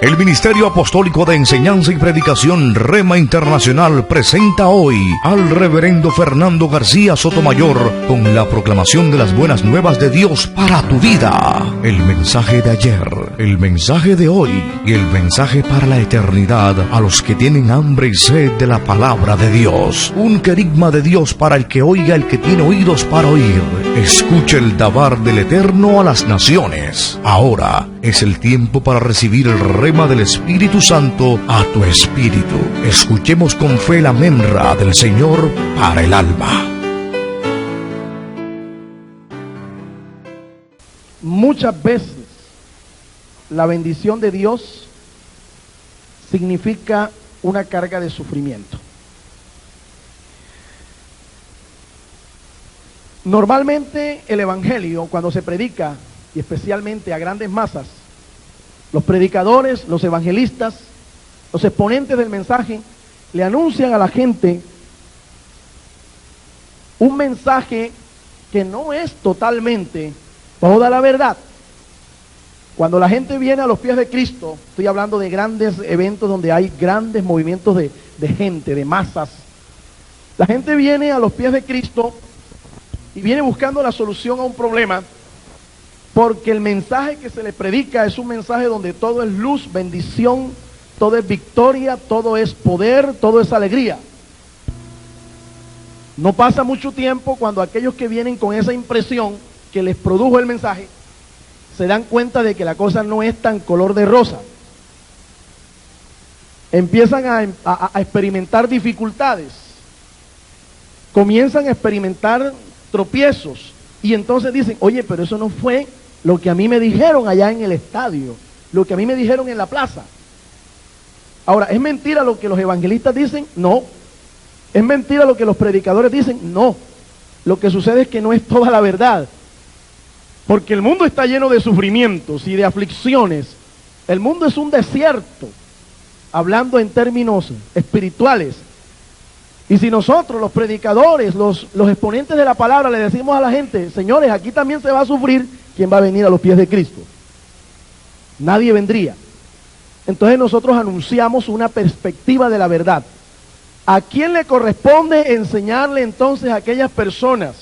El Ministerio Apostólico de Enseñanza y Predicación Rema Internacional presenta hoy al Reverendo Fernando García Sotomayor con la proclamación de las buenas nuevas de Dios para tu vida. El mensaje de ayer, el mensaje de hoy y el mensaje para la eternidad a los que tienen hambre y sed de la palabra de Dios. Un querigma de Dios para el que oiga, el que tiene oídos para oír. Escuche el dabar del Eterno a las naciones. Ahora es el tiempo para recibir el rema del Espíritu Santo a tu espíritu. Escuchemos con fe la memra del Señor para el alma. Muchas veces la bendición de Dios significa una carga de sufrimiento. Normalmente el Evangelio, cuando se predica, y especialmente a grandes masas, los predicadores, los evangelistas, los exponentes del mensaje, le anuncian a la gente un mensaje que no es totalmente toda la verdad. Cuando la gente viene a los pies de Cristo, estoy hablando de grandes eventos donde hay grandes movimientos de gente, de masas. La gente viene a los pies de Cristo y viene buscando la solución a un problema, porque el mensaje que se le predica es un mensaje donde todo es luz, bendición, todo es victoria, todo es poder, todo es alegría. No pasa mucho tiempo cuando aquellos que vienen con esa impresión que les produjo el mensaje se dan cuenta de que la cosa no es tan color de rosa. Empiezan a experimentar dificultades, comienzan a experimentar tropiezos y entonces dicen, oye, pero eso no fue lo que a mí me dijeron allá en el estadio, lo que a mí me dijeron en la plaza. Ahora, ¿es mentira lo que los evangelistas dicen? No. ¿Es mentira lo que los predicadores dicen? No. Lo que sucede es que no es toda la verdad, porque el mundo está lleno de sufrimientos y de aflicciones. El mundo es un desierto, hablando en términos espirituales. Y si nosotros, los predicadores, los exponentes de la palabra, le decimos a la gente, señores, aquí también se va a sufrir, ¿quién va a venir a los pies de Cristo? Nadie vendría. Entonces nosotros anunciamos una perspectiva de la verdad. ¿A quién le corresponde enseñarle entonces a aquellas personas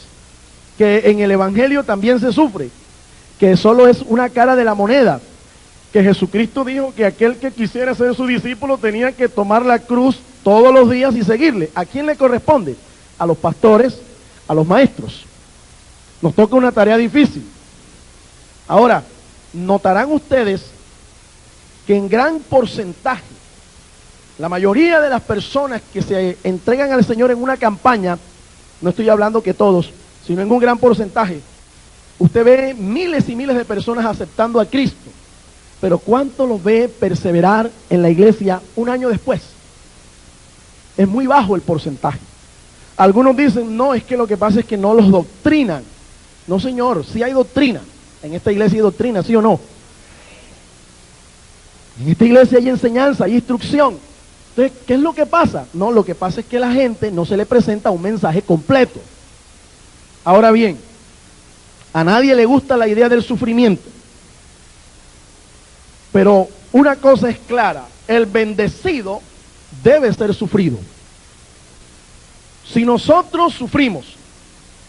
que en el Evangelio también se sufre? Que solo es una cara de la moneda. Que Jesucristo dijo que aquel que quisiera ser su discípulo tenía que tomar la cruz todos los días y seguirle. ¿A quién le corresponde? A los pastores, a los maestros. Nos toca una tarea difícil. Ahora, notarán ustedes que en gran porcentaje, la mayoría de las personas que se entregan al Señor en una campaña, no estoy hablando que todos, sino en un gran porcentaje, usted ve miles y miles de personas aceptando a Cristo, pero ¿cuánto los ve perseverar en la iglesia un año después? Es muy bajo el porcentaje. Algunos dicen, no, es que lo que pasa es que no los doctrinan. No, señor, sí hay doctrina. En esta iglesia hay doctrina, ¿sí o no? En esta iglesia hay enseñanza, hay instrucción. Entonces, ¿qué es lo que pasa? No, lo que pasa es que a la gente no se le presenta un mensaje completo. Ahora bien, a nadie le gusta la idea del sufrimiento. Pero una cosa es clara, el bendecido debe ser sufrido. Si nosotros sufrimos,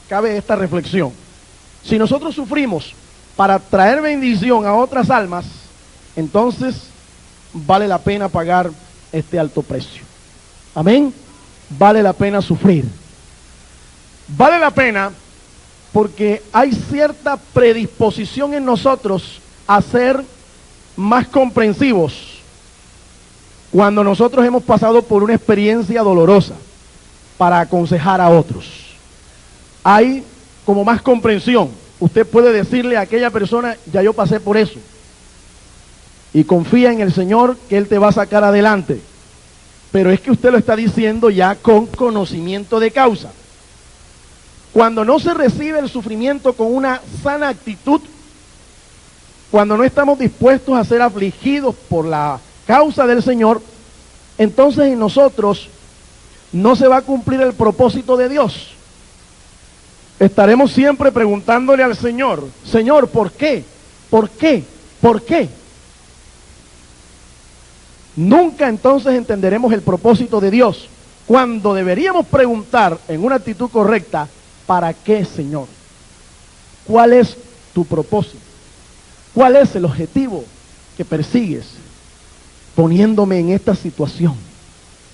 cabe esta reflexión, si nosotros sufrimos para traer bendición a otras almas, entonces vale la pena pagar este alto precio. Amén. Vale la pena sufrir. Vale la pena porque hay cierta predisposición en nosotros a ser más comprensivos cuando nosotros hemos pasado por una experiencia dolorosa para aconsejar a otros. Hay como más comprensión. Usted puede decirle a aquella persona, ya yo pasé por eso, y confía en el Señor que Él te va a sacar adelante. Pero es que usted lo está diciendo ya con conocimiento de causa. Cuando no se recibe el sufrimiento con una sana actitud, cuando no estamos dispuestos a ser afligidos por la causa del Señor, entonces en nosotros no se va a cumplir el propósito de Dios. Estaremos siempre preguntándole al Señor, Señor, ¿por qué? ¿Por qué? ¿Por qué? Nunca entonces entenderemos el propósito de Dios, cuando deberíamos preguntar en una actitud correcta, ¿para qué, Señor? ¿Cuál es tu propósito? ¿Cuál es el objetivo que persigues poniéndome en esta situación?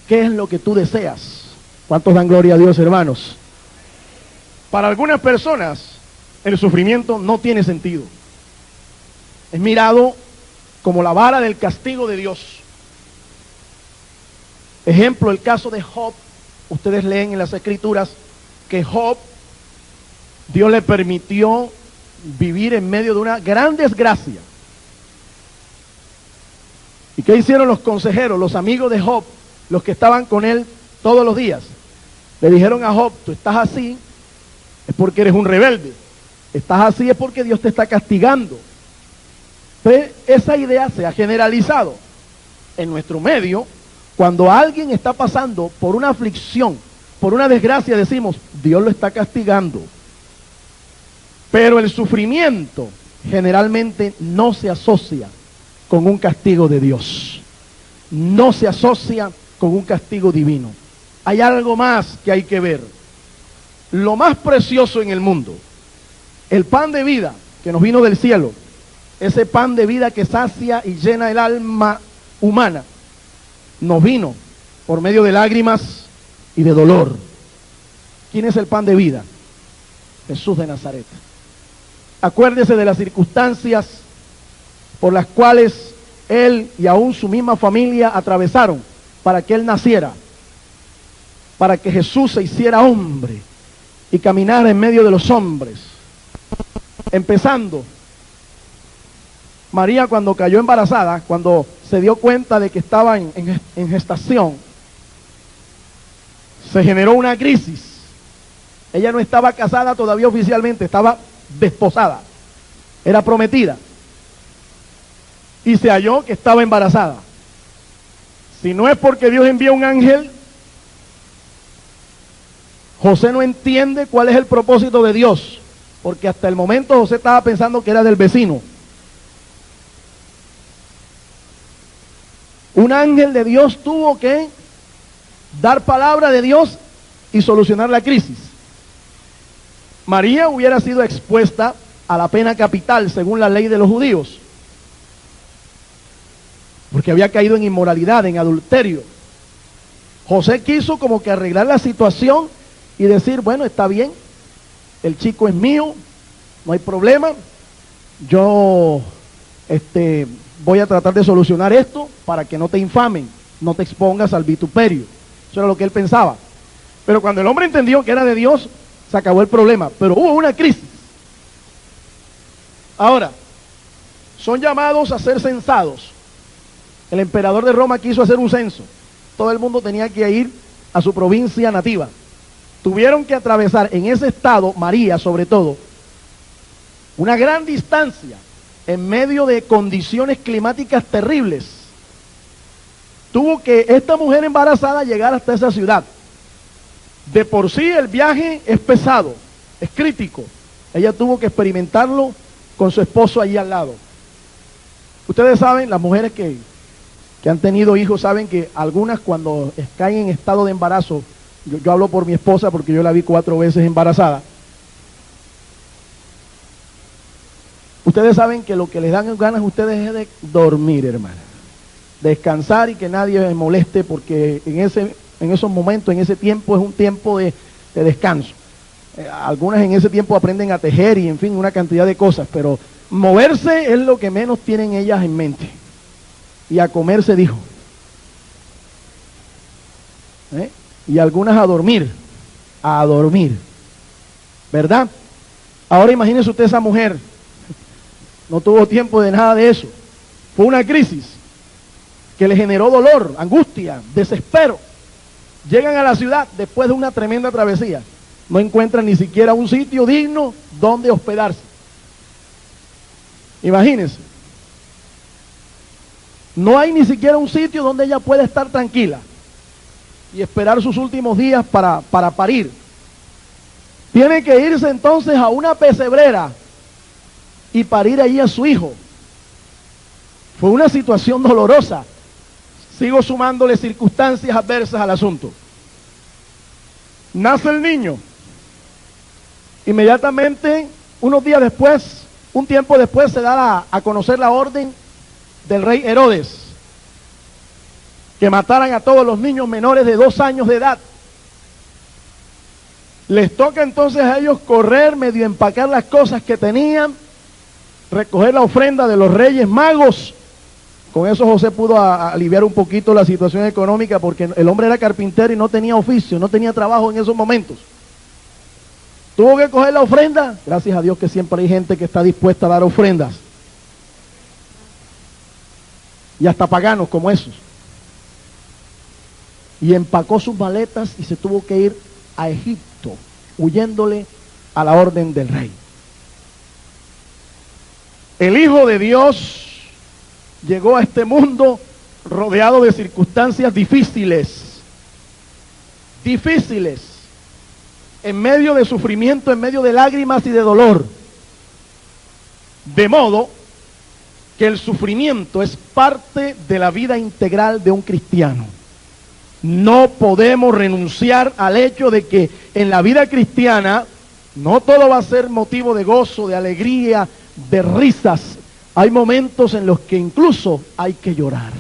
¿Qué es lo que tú deseas? ¿Cuántos dan gloria a Dios, hermanos? Para algunas personas, el sufrimiento no tiene sentido. Es mirado como la vara del castigo de Dios. Ejemplo, el caso de Job. Ustedes leen en las Escrituras que Job, Dios le permitió vivir en medio de una gran desgracia. ¿Y qué hicieron los consejeros, los amigos de Job, los que estaban con él todos los días? Le dijeron a Job, tú estás así, es porque eres un rebelde. Estás así es porque Dios te está castigando. Pero esa idea se ha generalizado en nuestro medio. Cuando alguien está pasando por una aflicción, por una desgracia, decimos, Dios lo está castigando. Pero el sufrimiento generalmente no se asocia con un castigo de Dios. No se asocia con un castigo divino. Hay algo más que hay que ver. Lo más precioso en el mundo, el pan de vida que nos vino del cielo, ese pan de vida que sacia y llena el alma humana, nos vino por medio de lágrimas y de dolor. ¿Quién es el pan de vida? Jesús de Nazaret. Acuérdese de las circunstancias por las cuales él y aún su misma familia atravesaron para que él naciera, para que Jesús se hiciera hombre y caminara en medio de los hombres. Empezando, María, cuando cayó embarazada, cuando se dio cuenta de que estaba en gestación, se generó una crisis. Ella no estaba casada todavía oficialmente, estaba desposada, era prometida, y se halló que estaba embarazada. Si no es porque Dios envía un ángel, José no entiende cuál es el propósito de Dios, porque hasta el momento José estaba pensando que era del vecino. Un ángel de Dios tuvo que dar palabra de Dios y solucionar la crisis. María hubiera sido expuesta a la pena capital según la ley de los judíos, porque había caído en inmoralidad, en adulterio. José quiso como que arreglar la situación y decir, bueno, está bien, el chico es mío, no hay problema, yo voy a tratar de solucionar esto para que no te infamen, no te expongas al vituperio. Eso era lo que él pensaba. Pero cuando el hombre entendió que era de Dios, se acabó el problema. Pero hubo una crisis. Ahora, son llamados a ser censados. El emperador de Roma quiso hacer un censo. Todo el mundo tenía que ir a su provincia nativa. Tuvieron que atravesar en ese estado, María sobre todo, una gran distancia en medio de condiciones climáticas terribles. Tuvo que esta mujer embarazada llegar hasta esa ciudad. De por sí el viaje es pesado, es crítico. Ella tuvo que experimentarlo con su esposo allí al lado. Ustedes saben, las mujeres que han tenido hijos saben que algunas cuando caen en estado de embarazo, yo hablo por mi esposa porque yo la vi 4 veces embarazada. Ustedes saben que lo que les dan ganas a ustedes es de dormir, hermana. Descansar y que nadie me moleste, porque en esos momentos, en ese tiempo, es un tiempo de descanso. Algunas en ese tiempo aprenden a tejer y en fin, una cantidad de cosas, pero moverse es lo que menos tienen ellas en mente. Y a comer se dijo. Y algunas a dormir, ¿verdad? Ahora imagínese usted esa mujer. No tuvo tiempo de nada de eso. Fue una crisis que le generó dolor, angustia, desespero. Llegan a la ciudad después de una tremenda travesía. No encuentran ni siquiera un sitio digno donde hospedarse. Imagínense. No hay ni siquiera un sitio donde ella pueda estar tranquila y esperar sus últimos días para parir. Tiene que irse entonces a una pesebrera y parir allí a su hijo. Fue una situación dolorosa. Sigo sumándole circunstancias adversas al asunto. Nace el niño. Inmediatamente, unos días después, un tiempo después, se da a conocer la orden del rey Herodes, que mataran a todos los niños menores de 2 años de edad. Les toca entonces a ellos correr, medio empacar las cosas que tenían, recoger la ofrenda de los reyes magos. Con eso José pudo aliviar un poquito la situación económica, porque el hombre era carpintero y no tenía oficio, no tenía trabajo en esos momentos. Tuvo que coger la ofrenda. Gracias a Dios que siempre hay gente que está dispuesta a dar ofrendas. Y hasta paganos como esos. Y empacó sus maletas y se tuvo que ir a Egipto, huyéndole a la orden del rey. El Hijo de Dios llegó a este mundo rodeado de circunstancias difíciles, en medio de sufrimiento, en medio de lágrimas y de dolor. De modo que el sufrimiento es parte de la vida integral de un cristiano. No podemos renunciar al hecho de que en la vida cristiana no todo va a ser motivo de gozo, de alegría, de risas. Hay momentos en los que incluso hay que llorar.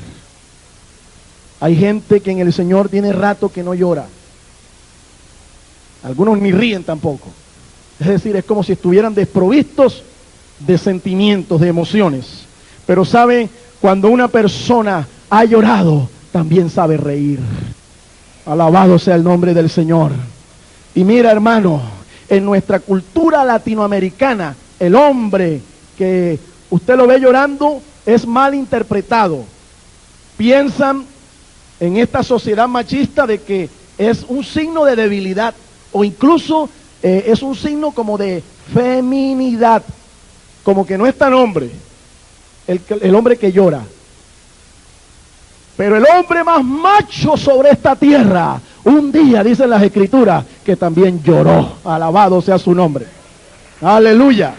Hay gente que en el Señor tiene rato que no llora. Algunos ni ríen tampoco. Es decir, es como si estuvieran desprovistos de sentimientos, de emociones. Pero sabe, cuando una persona ha llorado, también sabe reír. Alabado sea el nombre del Señor. Y mira, hermano, en nuestra cultura latinoamericana, el hombre que usted lo ve llorando es mal interpretado. Piensan en esta sociedad machista de que es un signo de debilidad, o incluso es un signo como de feminidad, como que no es tan hombre el hombre que llora. Pero el hombre más macho sobre esta tierra, un día, dicen las Escrituras, que también lloró. Alabado sea su nombre. Aleluya.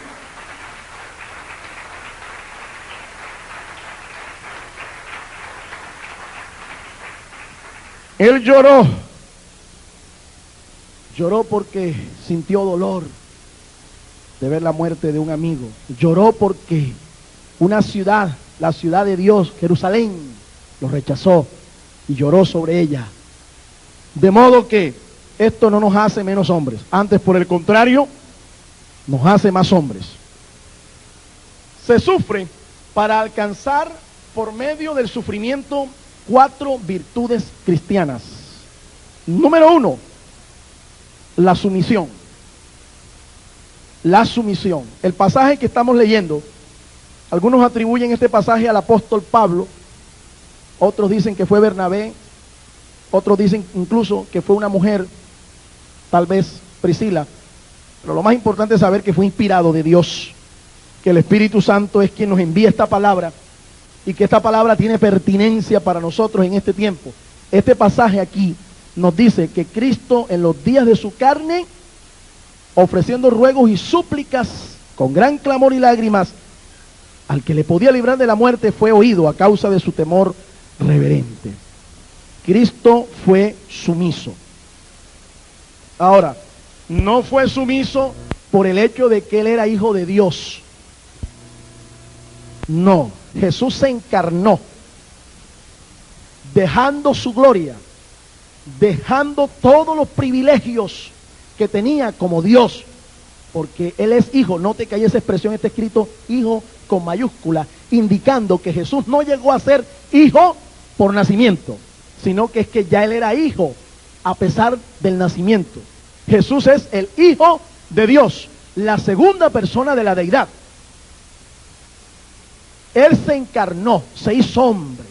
Él lloró. Lloró porque sintió dolor de ver la muerte de un amigo. Lloró porque una ciudad, la ciudad de Dios, Jerusalén, lo rechazó y lloró sobre ella. De modo que esto no nos hace menos hombres. Antes, por el contrario, nos hace más hombres. Se sufre para alcanzar por medio del sufrimiento 4 virtudes cristianas. Número 1, la sumisión. La sumisión. El pasaje que estamos leyendo, algunos atribuyen este pasaje al apóstol Pablo, otros dicen que fue Bernabé, otros dicen incluso que fue una mujer, tal vez Priscila, pero lo más importante es saber que fue inspirado de Dios, que el Espíritu Santo es quien nos envía esta palabra y que esta palabra tiene pertinencia para nosotros en este tiempo. Este pasaje aquí nos dice que Cristo en los días de su carne, ofreciendo ruegos y súplicas con gran clamor y lágrimas, al que le podía librar de la muerte, fue oído a causa de su temor reverente. Cristo fue sumiso. Ahora, no fue sumiso por el hecho de que Él era hijo de Dios. No, Jesús se encarnó, dejando su gloria, dejando todos los privilegios que tenía como Dios, porque Él es hijo. Note que hay esa expresión, está escrito hijo con mayúscula, indicando que Jesús no llegó a ser hijo por nacimiento, sino que es que ya Él era hijo a pesar del nacimiento. Jesús es el Hijo de Dios, la segunda persona de la deidad. Él se encarnó, se hizo hombre,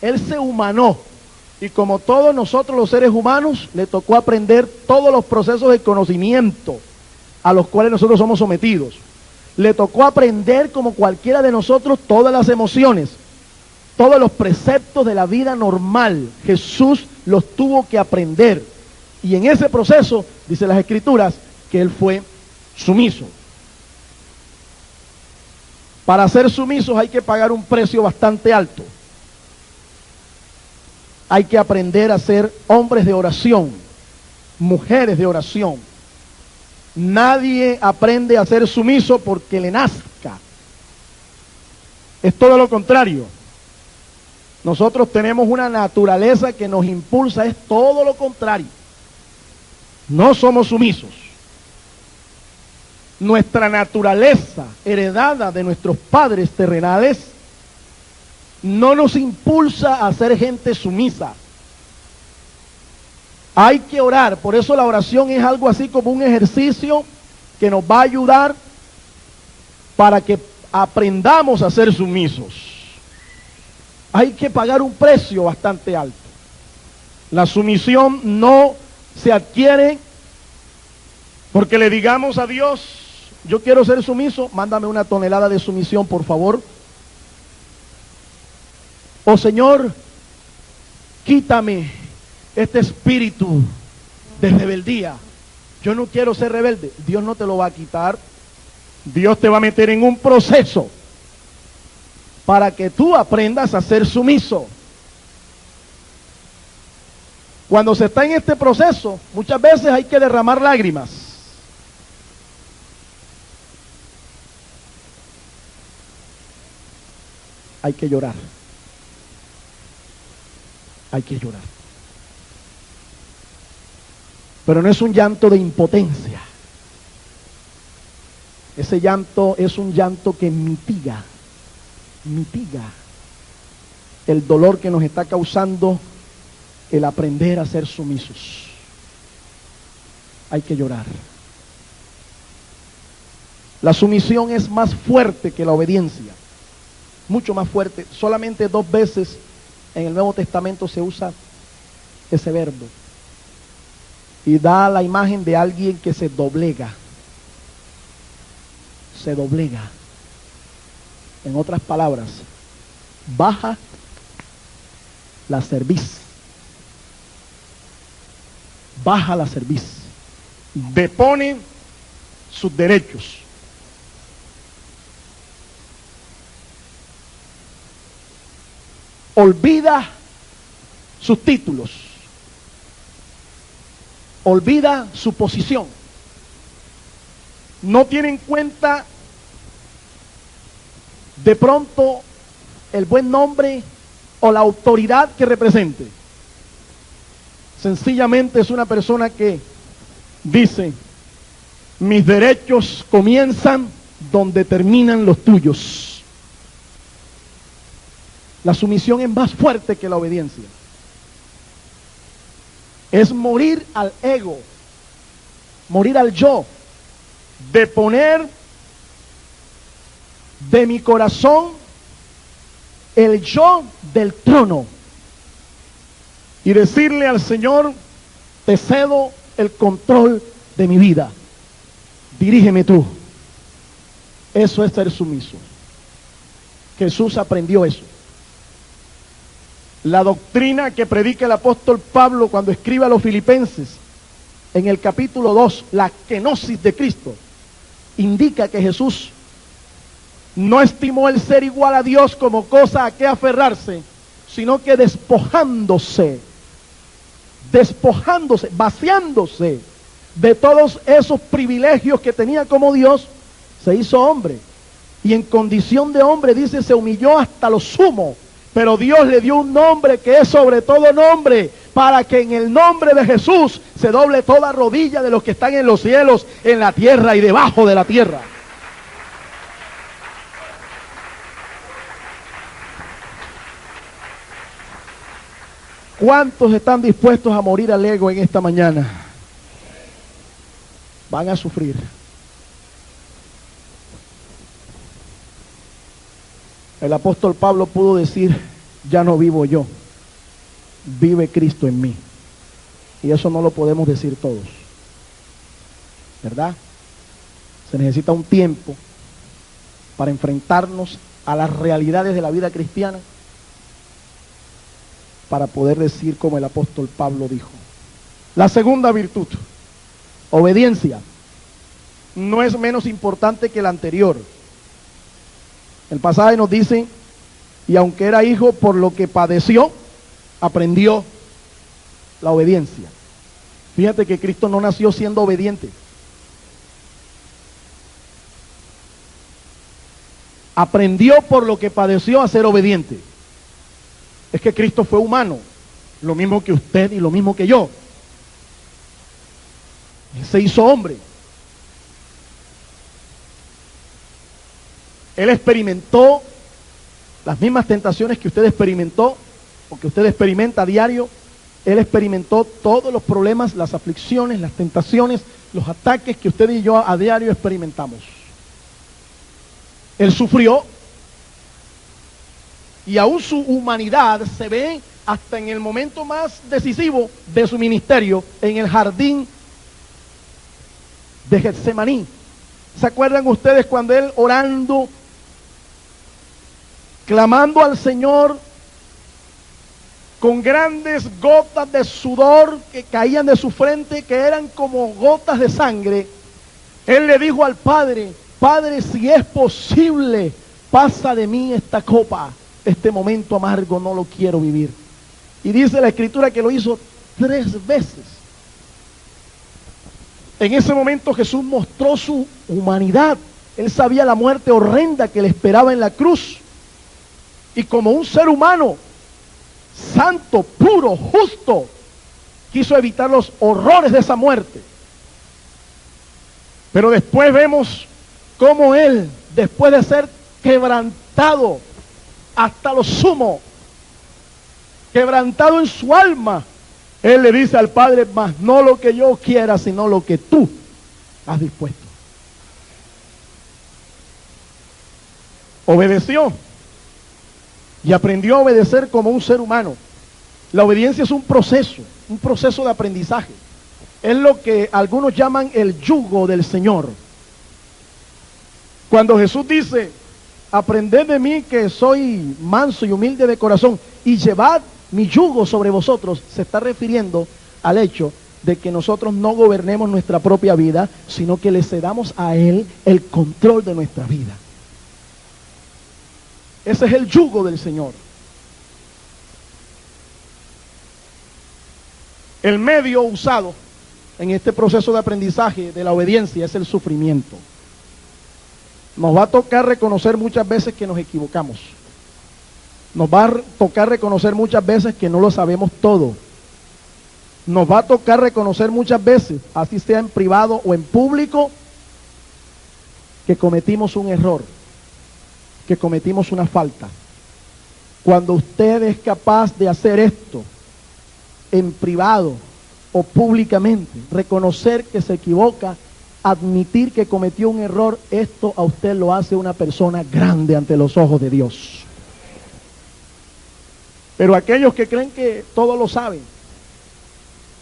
Él se humanó, y como todos nosotros los seres humanos, le tocó aprender todos los procesos de conocimiento a los cuales nosotros somos sometidos. Le tocó aprender, como cualquiera de nosotros, todas las emociones, todos los preceptos de la vida normal. Jesús los tuvo que aprender. Y en ese proceso, dice las Escrituras, que Él fue sumiso. Para ser sumisos hay que pagar un precio bastante alto. Hay que aprender a ser hombres de oración, mujeres de oración. Nadie aprende a ser sumiso porque le nazca. Es todo lo contrario. Nosotros tenemos una naturaleza que nos impulsa, es todo lo contrario. No somos sumisos. Nuestra naturaleza, heredada de nuestros padres terrenales, no nos impulsa a ser gente sumisa. Hay que orar, por eso la oración es algo así como un ejercicio que nos va a ayudar para que aprendamos a ser sumisos. Hay que pagar un precio bastante alto. La sumisión no se adquiere porque le digamos a Dios, yo quiero ser sumiso, mándame una tonelada de sumisión, por favor. Oh Señor, quítame este espíritu de rebeldía. Yo no quiero ser rebelde. Dios no te lo va a quitar. Dios te va a meter en un proceso para que tú aprendas a ser sumiso. Cuando se está en este proceso, muchas veces hay que derramar lágrimas. Hay que llorar. Hay que llorar. Pero no es un llanto de impotencia. Ese llanto es un llanto que mitiga el dolor que nos está causando el aprender a ser sumisos. Hay que llorar. La sumisión es más fuerte que la obediencia, mucho más fuerte. Solamente 2 veces en el Nuevo Testamento se usa ese verbo y da la imagen de alguien que se doblega. Se doblega. En otras palabras, baja la cerviz. Baja la cerviz. Depone sus derechos. Olvida sus títulos. Olvida su posición. No tiene en cuenta de pronto el buen nombre o la autoridad que represente. Sencillamente es una persona que dice, mis derechos comienzan donde terminan los tuyos. La sumisión es más fuerte que la obediencia. Es morir al ego, morir al yo, de poner de mi corazón el yo del trono y decirle al Señor, te cedo el control de mi vida, dirígeme tú. Eso es ser sumiso. Jesús aprendió eso. La doctrina que predica el apóstol Pablo cuando escribe a los Filipenses en el capítulo 2, la kenosis de Cristo, indica que Jesús no estimó el ser igual a Dios como cosa a que aferrarse, sino que despojándose, vaciándose de todos esos privilegios que tenía como Dios, se hizo hombre. Y en condición de hombre, dice, se humilló hasta lo sumo. Pero Dios le dio un nombre que es sobre todo nombre, para que en el nombre de Jesús se doble toda rodilla de los que están en los cielos, en la tierra y debajo de la tierra. ¿Cuántos están dispuestos a morir al ego en esta mañana? Van a sufrir. El apóstol Pablo pudo decir, ya no vivo yo, vive Cristo en mí. Y eso no lo podemos decir todos, ¿verdad? Se necesita un tiempo para enfrentarnos a las realidades de la vida cristiana, para poder decir como el apóstol Pablo dijo. La segunda virtud, obediencia, no es menos importante que la anterior. El pasaje nos dice, y aunque era hijo, por lo que padeció, aprendió la obediencia. Fíjate que Cristo no nació siendo obediente. Aprendió por lo que padeció a ser obediente. Es que Cristo fue humano, lo mismo que usted y lo mismo que yo. Él se hizo hombre. Él experimentó las mismas tentaciones que usted experimentó, o que usted experimenta a diario. Él experimentó todos los problemas, las aflicciones, las tentaciones, los ataques que usted y yo a diario experimentamos. Él sufrió, y aún su humanidad se ve hasta en el momento más decisivo de su ministerio, en el jardín de Getsemaní. ¿Se acuerdan ustedes cuando él orando, clamando al Señor, con grandes gotas de sudor que caían de su frente, que eran como gotas de sangre, él le dijo al Padre: Padre, si es posible, pasa de mí esta copa, este momento amargo no lo quiero vivir. Y dice la Escritura que lo hizo 3 veces. En ese momento Jesús mostró su humanidad. Él sabía la muerte horrenda que le esperaba en la cruz. Y como un ser humano, santo, puro, justo, quiso evitar los horrores de esa muerte. Pero después vemos cómo él, después de ser quebrantado hasta lo sumo, quebrantado en su alma, él le dice al Padre: mas no lo que yo quiera, sino lo que tú has dispuesto. Obedeció y aprendió a obedecer como un ser humano. La obediencia es un proceso de aprendizaje. Es lo que algunos llaman el yugo del Señor. Cuando Jesús dice: aprended de mí que soy manso y humilde de corazón, y llevad mi yugo sobre vosotros, se está refiriendo al hecho de que nosotros no gobernemos nuestra propia vida, sino que le cedamos a Él el control de nuestra vida. Ese es el yugo del Señor. El medio usado en este proceso de aprendizaje de la obediencia es el sufrimiento. Nos va a tocar reconocer muchas veces que nos equivocamos. Nos va a tocar reconocer muchas veces que no lo sabemos todo. Nos va a tocar reconocer muchas veces, así sea en privado o en público, que cometimos un error, que cometimos una falta. Cuando usted es capaz de hacer esto en privado o públicamente, reconocer que se equivoca, admitir que cometió un error, esto a usted lo hace una persona grande ante los ojos de Dios. Pero aquellos que creen que todo lo saben,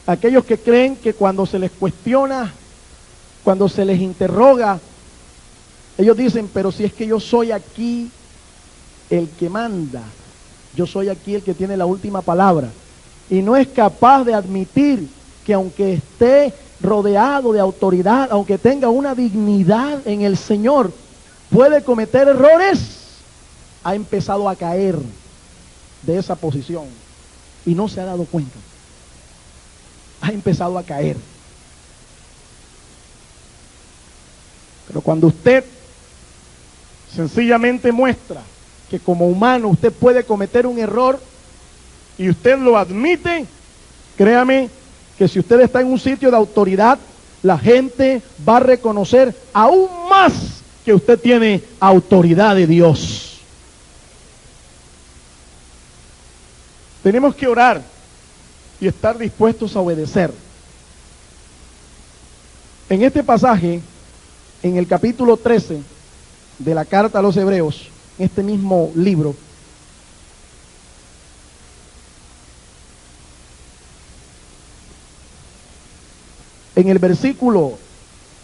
aquellos que creen que cuando se les cuestiona, cuando se les interroga, ellos dicen: pero si es que yo soy aquí el que manda, yo soy aquí el que tiene la última palabra, y no es capaz de admitir que aunque esté rodeado de autoridad, aunque tenga una dignidad en el Señor, puede cometer errores, ha empezado a caer de esa posición y no se ha dado cuenta. Ha empezado a caer. Pero cuando usted sencillamente muestra que como humano usted puede cometer un error y usted lo admite, créame que si usted está en un sitio de autoridad, la gente va a reconocer aún más que usted tiene autoridad de Dios. Tenemos que orar y estar dispuestos a obedecer. En este pasaje, en el capítulo 13 de la carta a los Hebreos, en este mismo libro, en el versículo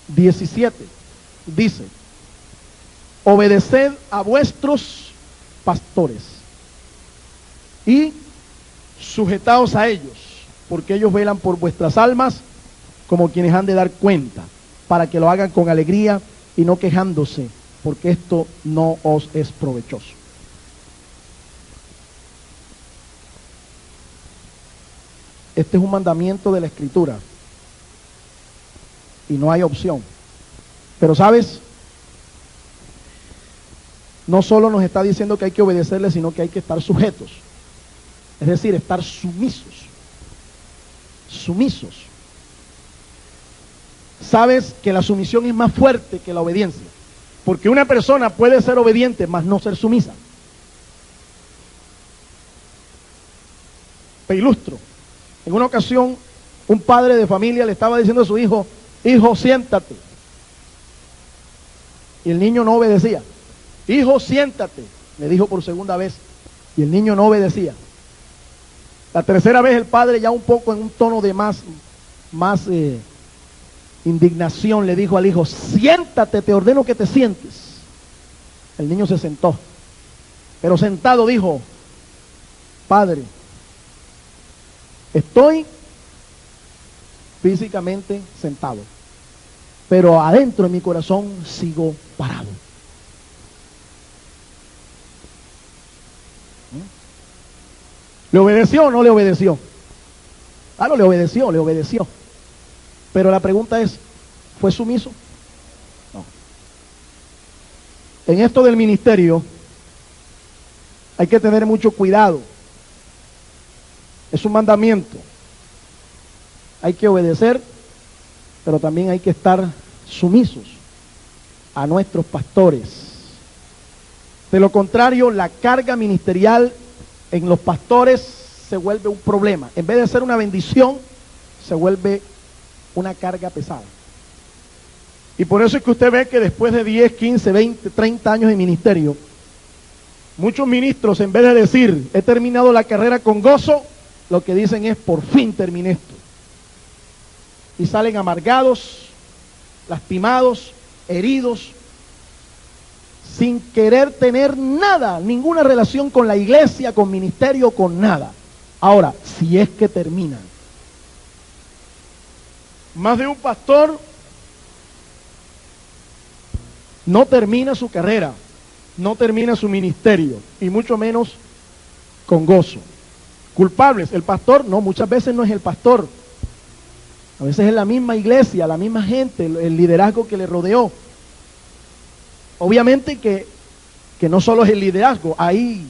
17, dice: obedeced a vuestros pastores y sujetaos a ellos, porque ellos velan por vuestras almas como quienes han de dar cuenta, para que lo hagan con alegría y no quejándose, porque esto no os es provechoso. Este es un mandamiento de la Escritura. Y no hay opción. Pero ¿sabes? No solo nos está diciendo que hay que obedecerle, sino que hay que estar sujetos. Es decir, estar sumisos. Sumisos. Sabes que la sumisión es más fuerte que la obediencia. Porque una persona puede ser obediente, mas no ser sumisa. Te ilustro. En una ocasión, un padre de familia le estaba diciendo a su hijo: hijo, siéntate. Y el niño no obedecía. Hijo, siéntate, le dijo por segunda vez. Y el niño no obedecía. La tercera vez el padre, ya un poco en un tono de más indignación, le dijo al hijo: siéntate, te ordeno que te sientes. El niño se sentó. Pero sentado dijo: padre, estoy físicamente sentado, pero adentro de mi corazón sigo parado. ¿Le obedeció o no le obedeció? Claro, le obedeció. Pero la pregunta es, ¿fue sumiso? No. En esto del ministerio hay que tener mucho cuidado. Es un mandamiento. Hay que obedecer, pero también hay que estar sumisos a nuestros pastores. De lo contrario, la carga ministerial en los pastores se vuelve un problema. En vez de ser una bendición, se vuelve una carga pesada. Y por eso es que usted ve que después de 10, 15, 20, 30 años de ministerio, muchos ministros, en vez de decir he terminado la carrera con gozo, lo que dicen es por fin terminé esto. Y salen amargados, lastimados, heridos, sin querer tener nada, ninguna relación con la iglesia, con ministerio, con nada. Ahora, si es que terminan. Más de un pastor no termina su carrera, no termina su ministerio, y mucho menos con gozo. Culpables, el pastor, no, muchas veces no es el pastor. A veces es la misma iglesia, la misma gente, el liderazgo que le rodeó. Obviamente que no solo es el liderazgo, hay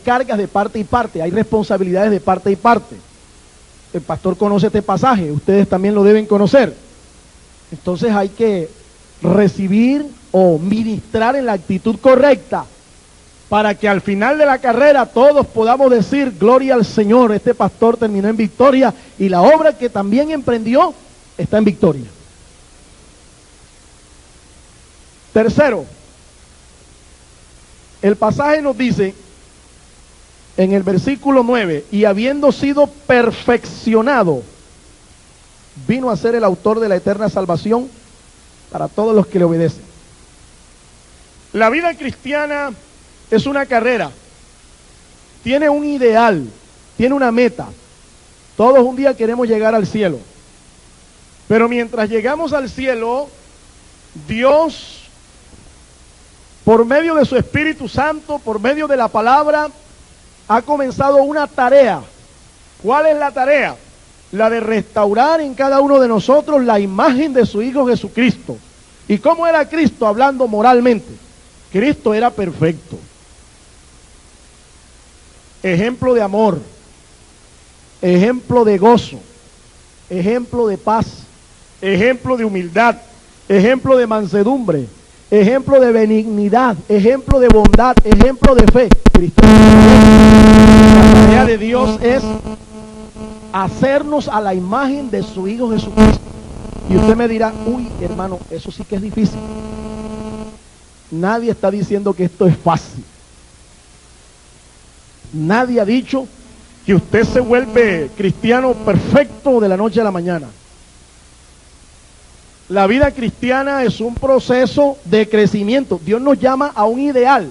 cargas de parte y parte, hay responsabilidades de parte y parte. El pastor conoce este pasaje, ustedes también lo deben conocer. Entonces hay que recibir o ministrar en la actitud correcta para que al final de la carrera todos podamos decir: gloria al Señor, este pastor terminó en victoria y la obra que también emprendió está en victoria. Tercero, el pasaje nos dice en el versículo 9: y habiendo sido perfeccionado, vino a ser el autor de la eterna salvación para todos los que le obedecen. La vida cristiana es una carrera, tiene un ideal, tiene una meta. Todos un día queremos llegar al cielo, pero mientras llegamos al cielo, Dios, por medio de su Espíritu Santo, por medio de la palabra, ha comenzado una tarea. ¿Cuál es la tarea? La de restaurar en cada uno de nosotros la imagen de su Hijo Jesucristo. ¿Y cómo era Cristo hablando moralmente? Cristo era perfecto. Ejemplo de amor, ejemplo de gozo, ejemplo de paz, ejemplo de humildad, ejemplo de mansedumbre, ejemplo de benignidad, ejemplo de bondad, ejemplo de fe. Cristo. La tarea de Dios es hacernos a la imagen de su Hijo Jesucristo. Y usted me dirá: uy, hermano, eso sí que es difícil. Nadie está diciendo que esto es fácil. Nadie ha dicho que usted se vuelve cristiano perfecto de la noche a la mañana. La vida cristiana es un proceso de crecimiento. Dios nos llama a un ideal.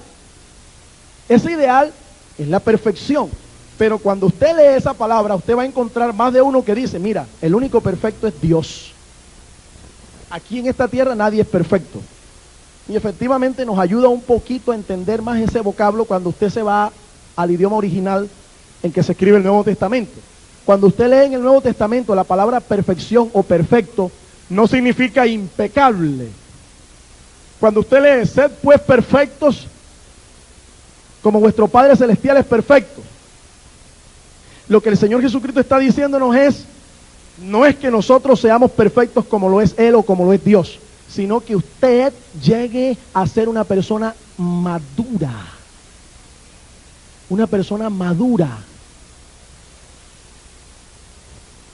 Ese ideal es la perfección. Pero cuando usted lee esa palabra, usted va a encontrar más de uno que dice: mira, el único perfecto es Dios. Aquí en esta tierra nadie es perfecto. Y efectivamente nos ayuda un poquito a entender más ese vocablo cuando usted se va al idioma original en que se escribe el Nuevo Testamento. Cuando usted lee en el Nuevo Testamento la palabra perfección o perfecto, no significa impecable. Cuando usted lee, sed pues perfectos, como vuestro Padre Celestial es perfecto. Lo que el Señor Jesucristo está diciéndonos no es que nosotros seamos perfectos como lo es Él o como lo es Dios, sino que usted llegue a ser una persona madura. Una persona madura.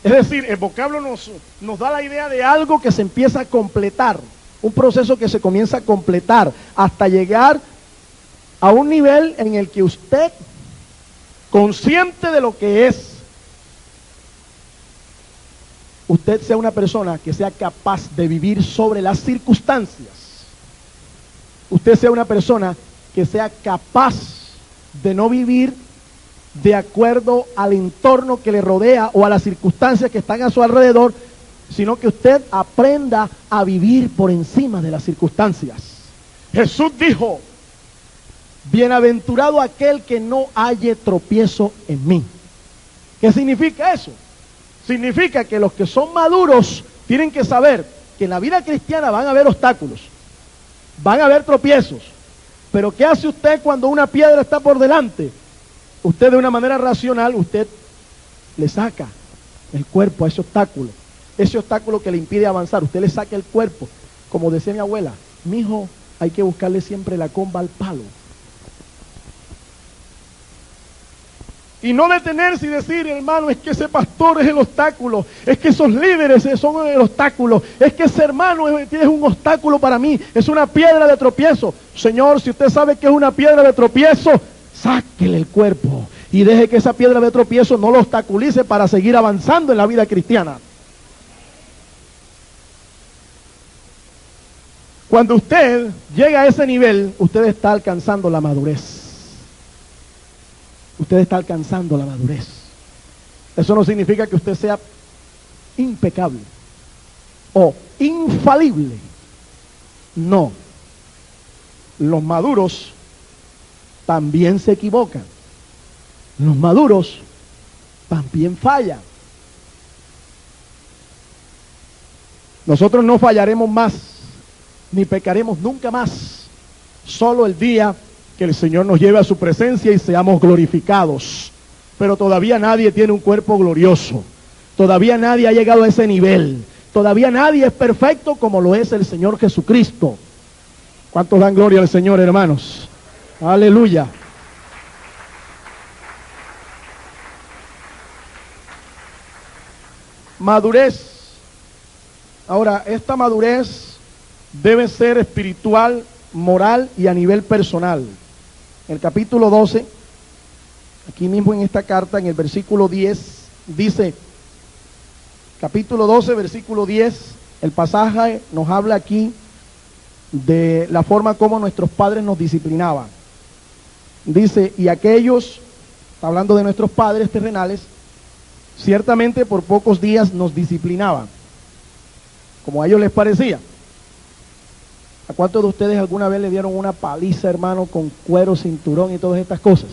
Es decir, el vocablo nos da la idea de algo que se empieza a completar, un proceso que se comienza a completar hasta llegar a un nivel en el que usted, consciente de lo que es, usted sea una persona que sea capaz de vivir sobre las circunstancias. Usted sea una persona que sea capaz de no vivir de acuerdo al entorno que le rodea o a las circunstancias que están a su alrededor, sino que usted aprenda a vivir por encima de las circunstancias. Jesús dijo: bienaventurado aquel que no halle tropiezo en mí. ¿Qué significa eso? Significa que los que son maduros tienen que saber que en la vida cristiana van a haber obstáculos, van a haber tropiezos, pero ¿qué hace usted cuando una piedra está por delante? Usted, de una manera racional, usted le saca el cuerpo a ese obstáculo que le impide avanzar. Usted le saca el cuerpo, como decía mi abuela: mijo, hay que buscarle siempre la comba al palo. Y no detenerse y decir: hermano, es que ese pastor es el obstáculo, es que esos líderes son el obstáculo, es que ese hermano es un obstáculo para mí, es una piedra de tropiezo. Señor, si usted sabe que es una piedra de tropiezo, sáquele el cuerpo y deje que esa piedra de tropiezo no lo obstaculice para seguir avanzando en la vida cristiana. Cuando usted llega a ese nivel, usted está alcanzando la madurez. Usted está alcanzando la madurez. Eso no significa que usted sea impecable o infalible. No. Los maduros también se equivocan. Los maduros también fallan. Nosotros no fallaremos más, ni pecaremos nunca más, solo el día que el Señor nos lleve a su presencia y seamos glorificados. Pero todavía nadie tiene un cuerpo glorioso. Todavía nadie ha llegado a ese nivel. Todavía nadie es perfecto como lo es el Señor Jesucristo. ¿Cuántos dan gloria al Señor, hermanos? Aleluya. Madurez. Ahora, esta madurez debe ser espiritual, moral y a nivel personal. En el capítulo 12, aquí mismo en esta carta, en el versículo 10, dice, capítulo 12, versículo 10, el pasaje nos habla aquí de la forma como nuestros padres nos disciplinaban. Dice: y aquellos, hablando de nuestros padres terrenales, ciertamente por pocos días nos disciplinaban, como a ellos les parecía. ¿A cuántos de ustedes alguna vez le dieron una paliza, hermano, con cuero, cinturón y todas estas cosas?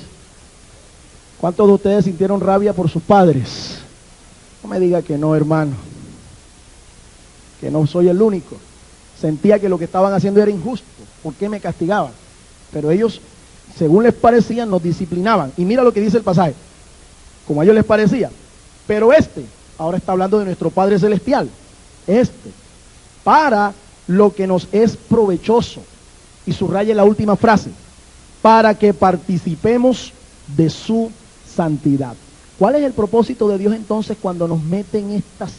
¿Cuántos de ustedes sintieron rabia por sus padres? No me diga que no, hermano, que no soy el único. Sentía que lo que estaban haciendo era injusto. ¿Por qué me castigaban? Pero ellos, según les parecía, nos disciplinaban. Y mira lo que dice el pasaje: como a ellos les parecía. Pero ahora está hablando de nuestro Padre Celestial, para lo que nos es provechoso. Y subraye la última frase: para que participemos de su santidad. ¿Cuál es el propósito de Dios entonces cuando nos meten estas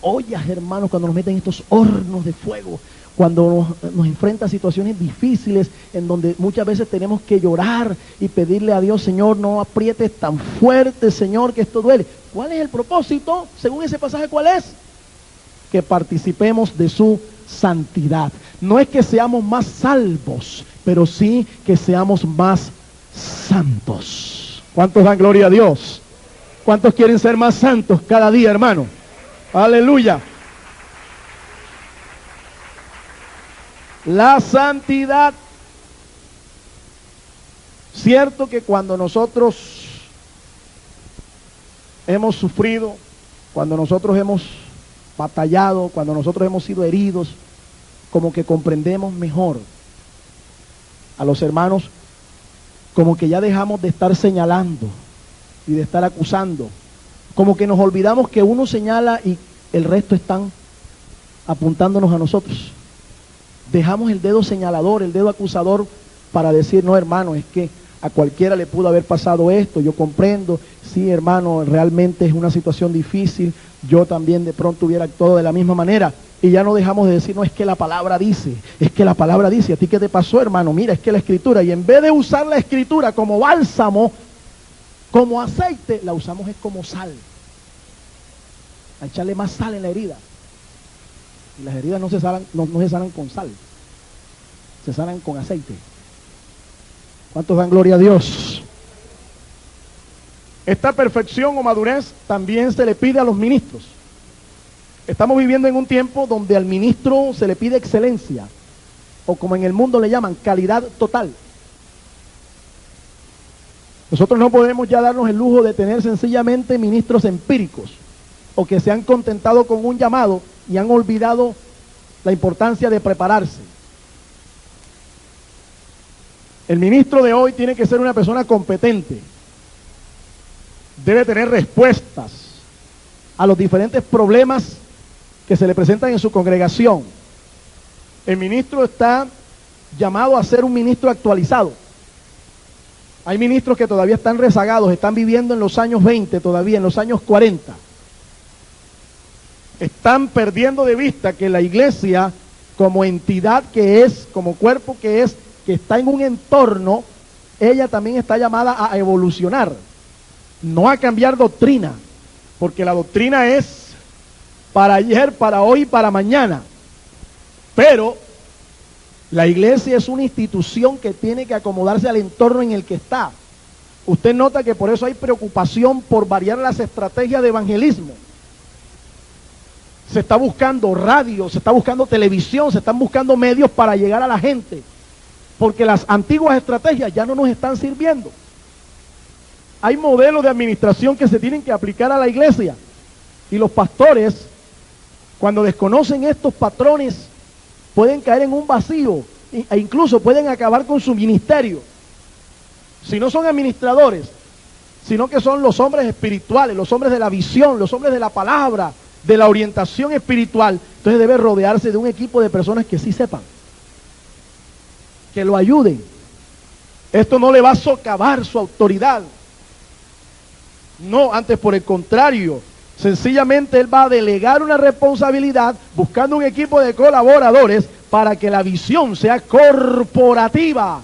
ollas, hermanos, cuando nos meten estos hornos de fuego, cuando nos enfrenta a situaciones difíciles en donde muchas veces tenemos que llorar y pedirle a Dios: Señor, no aprietes tan fuerte, Señor, que esto duele? ¿Cuál es el propósito? Según ese pasaje, ¿cuál es? Que participemos de su santidad. No es que seamos más salvos, pero sí que seamos más santos. ¿Cuántos dan gloria a Dios? ¿Cuántos quieren ser más santos cada día, hermano? Aleluya. La santidad. Cierto que cuando nosotros hemos sufrido, cuando nosotros hemos batallado, cuando nosotros hemos sido heridos, como que comprendemos mejor a los hermanos, como que ya dejamos de estar señalando y de estar acusando, como que nos olvidamos que uno señala y el resto están apuntándonos a nosotros. Dejamos el dedo señalador, el dedo acusador para decir, no hermano, es que a cualquiera le pudo haber pasado esto, yo comprendo, sí hermano, realmente es una situación difícil, yo también de pronto hubiera actuado de la misma manera, y ya no dejamos de decir, no, es que la palabra dice, es que la palabra dice, ¿a ti qué te pasó hermano? Mira, es que la escritura, y en vez de usar la escritura como bálsamo, como aceite, la usamos es como sal, a echarle más sal en la herida, y las heridas no se sanan con sal, se sanan con aceite. ¿Cuántos dan gloria a Dios? Esta perfección o madurez también se le pide a los ministros. Estamos viviendo en un tiempo donde al ministro se le pide excelencia, o como en el mundo le llaman, calidad total. Nosotros no podemos ya darnos el lujo de tener sencillamente ministros empíricos, o que se han contentado con un llamado y han olvidado la importancia de prepararse. El ministro de hoy tiene que ser una persona competente. Debe tener respuestas a los diferentes problemas que se le presentan en su congregación. El ministro está llamado a ser un ministro actualizado. Hay ministros que todavía están rezagados, están viviendo en los años 20 todavía, en los años 40. Están perdiendo de vista que la iglesia, como entidad que es, como cuerpo que es, que está en un entorno, ella también está llamada a evolucionar, no a cambiar doctrina, porque la doctrina es para ayer, para hoy y para mañana. Pero la iglesia es una institución que tiene que acomodarse al entorno en el que está. Usted nota que por eso hay preocupación por variar las estrategias de evangelismo. Se está buscando radio, se está buscando televisión, se están buscando medios para llegar a la gente, porque las antiguas estrategias ya no nos están sirviendo. Hay modelos de administración que se tienen que aplicar a la iglesia, y los pastores, cuando desconocen estos patrones, pueden caer en un vacío e incluso pueden acabar con su ministerio. Si no son administradores, sino que son los hombres espirituales, los hombres de la visión, los hombres de la palabra, de la orientación espiritual, entonces debe rodearse de un equipo de personas que sí sepan, que lo ayuden. Esto no le va a socavar su autoridad. No, antes por el contrario, sencillamente él va a delegar una responsabilidad buscando un equipo de colaboradores para que la visión sea corporativa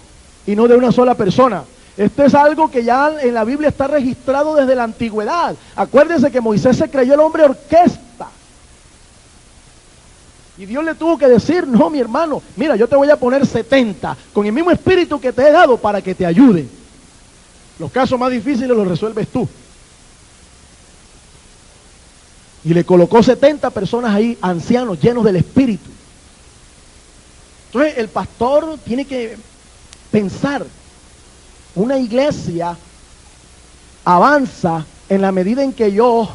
y no de una sola persona. Esto es algo que ya en la Biblia está registrado desde la antigüedad. Acuérdense que Moisés se creyó el hombre orquesta. Y Dios le tuvo que decir, no, mi hermano, mira, yo te voy a poner 70 con el mismo espíritu que te he dado para que te ayude. Los casos más difíciles los resuelves tú. Y le colocó 70 personas ahí, ancianos, llenos del espíritu. Entonces el pastor tiene que pensar, una iglesia avanza en la medida en que yo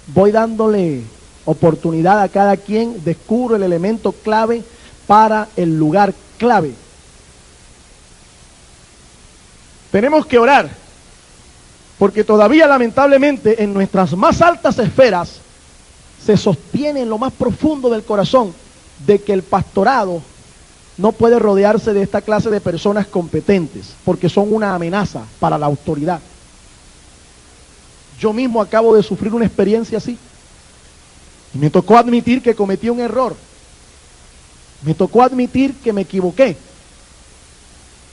voy dándole oportunidad a cada quien, descubro el elemento clave para el lugar clave. Tenemos que orar, porque todavía lamentablemente en nuestras más altas esferas se sostiene en lo más profundo del corazón de que el pastorado no puede rodearse de esta clase de personas competentes, porque son una amenaza para la autoridad. Yo mismo acabo de sufrir una experiencia así. Y me tocó admitir que cometí un error. Me tocó admitir que me equivoqué.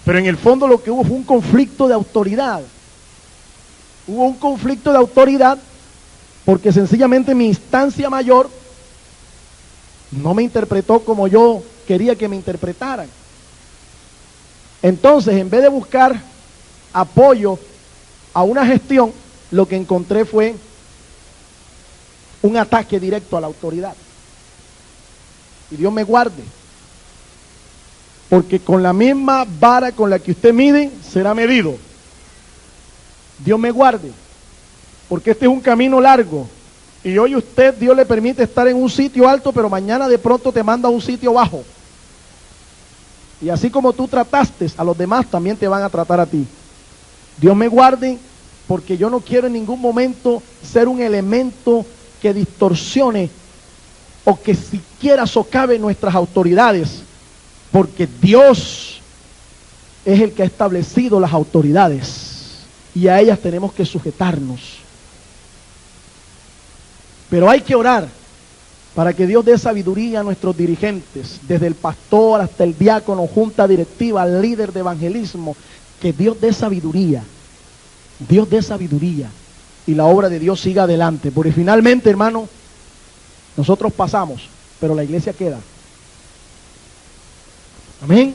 Pero en el fondo lo que hubo fue un conflicto de autoridad. Hubo un conflicto de autoridad porque sencillamente mi instancia mayor no me interpretó como yo quería que me interpretaran. Entonces, en vez de buscar apoyo a una gestión, lo que encontré fue un ataque directo a la autoridad. Y Dios me guarde, porque con la misma vara con la que usted mide, será medido. Dios me guarde. porque este es un camino largo. Y hoy usted, Dios le permite estar en un sitio alto, pero mañana de pronto te manda a un sitio bajo. Y así como tú trataste a los demás, también te van a tratar a ti. Dios me guarde, porque yo no quiero en ningún momento ser un elemento que distorsione o que siquiera socave nuestras autoridades, porque Dios es el que ha establecido las autoridades y a ellas tenemos que sujetarnos. Pero hay que orar para que Dios dé sabiduría a nuestros dirigentes, desde el pastor hasta el diácono, junta directiva, líder de evangelismo, que Dios dé sabiduría, y la obra de Dios siga adelante, porque finalmente, hermano, nosotros pasamos, pero la iglesia queda. Amén.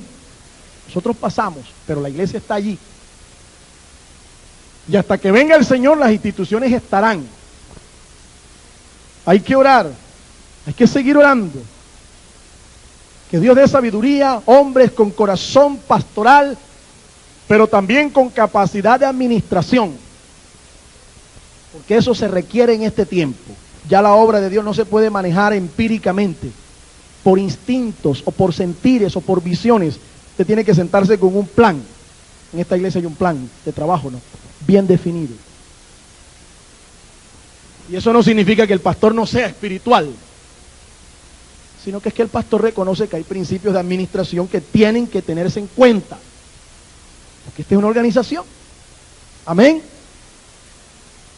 Nosotros pasamos, pero la iglesia está allí. Y hasta que venga el Señor, las instituciones estarán. Hay que orar, hay que seguir orando. Que Dios dé sabiduría, hombres con corazón pastoral, pero también con capacidad de administración. Porque eso se requiere en este tiempo. Ya la obra de Dios no se puede manejar empíricamente, por instintos o por sentires o por visiones. Usted tiene que sentarse con un plan. En esta iglesia hay un plan de trabajo, ¿no? Bien definido. Y eso no significa que el pastor no sea espiritual, sino que es que el pastor reconoce que hay principios de administración que tienen que tenerse en cuenta. Porque esta es una organización. Amén.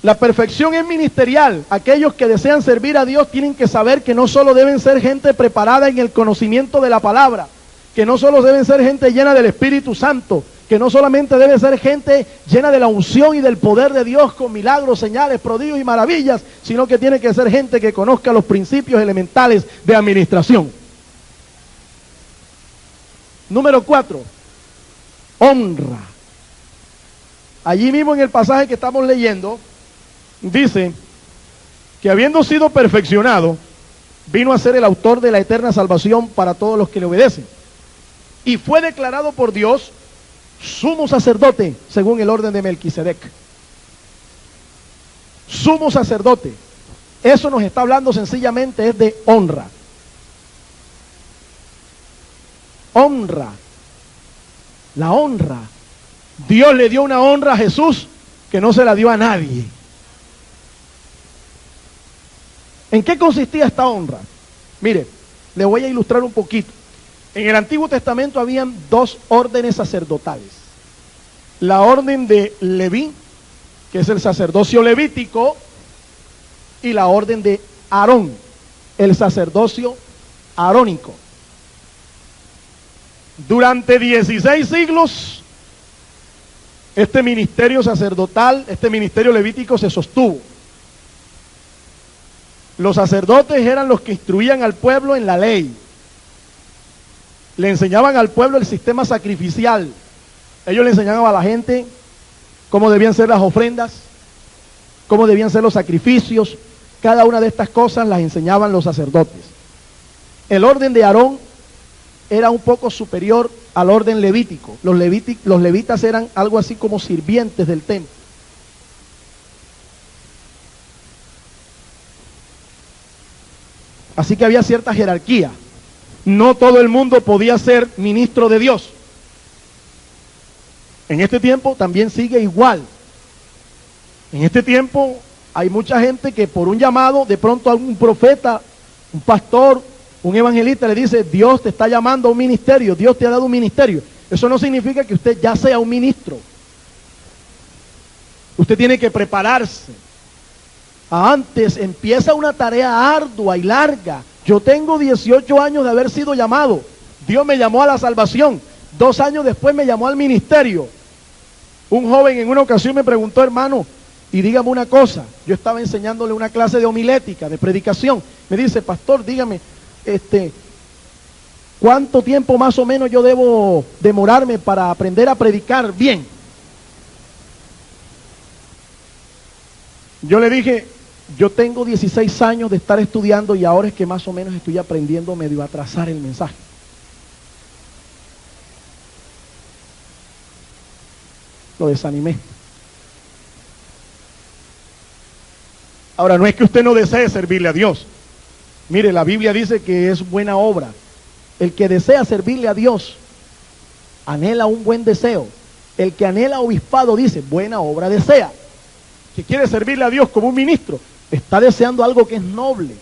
La perfección es ministerial. Aquellos que desean servir a Dios tienen que saber que no solo deben ser gente preparada en el conocimiento de la palabra, que no solo deben ser gente llena del Espíritu Santo, que no solamente debe ser gente llena de la unción y del poder de Dios con milagros, señales, prodigios y maravillas, sino que tiene que ser gente que conozca los principios elementales de administración. Número 4, honra. Allí mismo en el pasaje que estamos leyendo, dice que habiendo sido perfeccionado, vino a ser el autor de la eterna salvación para todos los que le obedecen. Y fue declarado por Dios sumo sacerdote según el orden de Melquisedec. Sumo sacerdote. Eso nos está hablando sencillamente es de honra. Honra. La honra. Dios le dio una honra a Jesús que no se la dio a nadie. ¿En qué consistía esta honra? Mire, le voy a ilustrar un poquito. En el Antiguo Testamento habían dos órdenes sacerdotales. La orden de Leví, que es el sacerdocio levítico, y la orden de Aarón, el sacerdocio arónico. Durante 16 siglos, este ministerio sacerdotal, este ministerio levítico se sostuvo. Los sacerdotes eran los que instruían al pueblo en la ley. Le enseñaban al pueblo el sistema sacrificial. Ellos le enseñaban a la gente cómo debían ser las ofrendas, cómo debían ser los sacrificios. Cada una de estas cosas las enseñaban los sacerdotes. El orden de Aarón era un poco superior al orden levítico. Los levitas eran algo así como sirvientes del templo. Así que había cierta jerarquía. No todo el mundo podía ser ministro de Dios. En este tiempo también sigue igual. En este tiempo hay mucha gente que por un llamado, de pronto a un profeta, un pastor, un evangelista le dice, Dios te está llamando a un ministerio, Dios te ha dado un ministerio. Eso no significa que usted ya sea un ministro. Usted tiene que prepararse. Antes empieza una tarea ardua y larga. Yo tengo 18 años de haber sido llamado. Dios me llamó a la salvación. 2 años después me llamó al ministerio. Un joven en una ocasión me preguntó, hermano, y dígame una cosa. Yo estaba enseñándole una clase de homilética, de predicación. Me dice, pastor, dígame, ¿cuánto tiempo más o menos yo debo demorarme para aprender a predicar bien? Yo le dije, yo tengo 16 años de estar estudiando y ahora es que más o menos estoy aprendiendo medio a trazar el mensaje. Lo desanimé. Ahora, no es que usted no desee servirle a Dios. Mire, la Biblia dice que es buena obra. El que desea servirle a Dios, anhela un buen deseo. El que anhela obispado dice, buena obra desea. Que quiere servirle a Dios como un ministro, está deseando algo que es noble.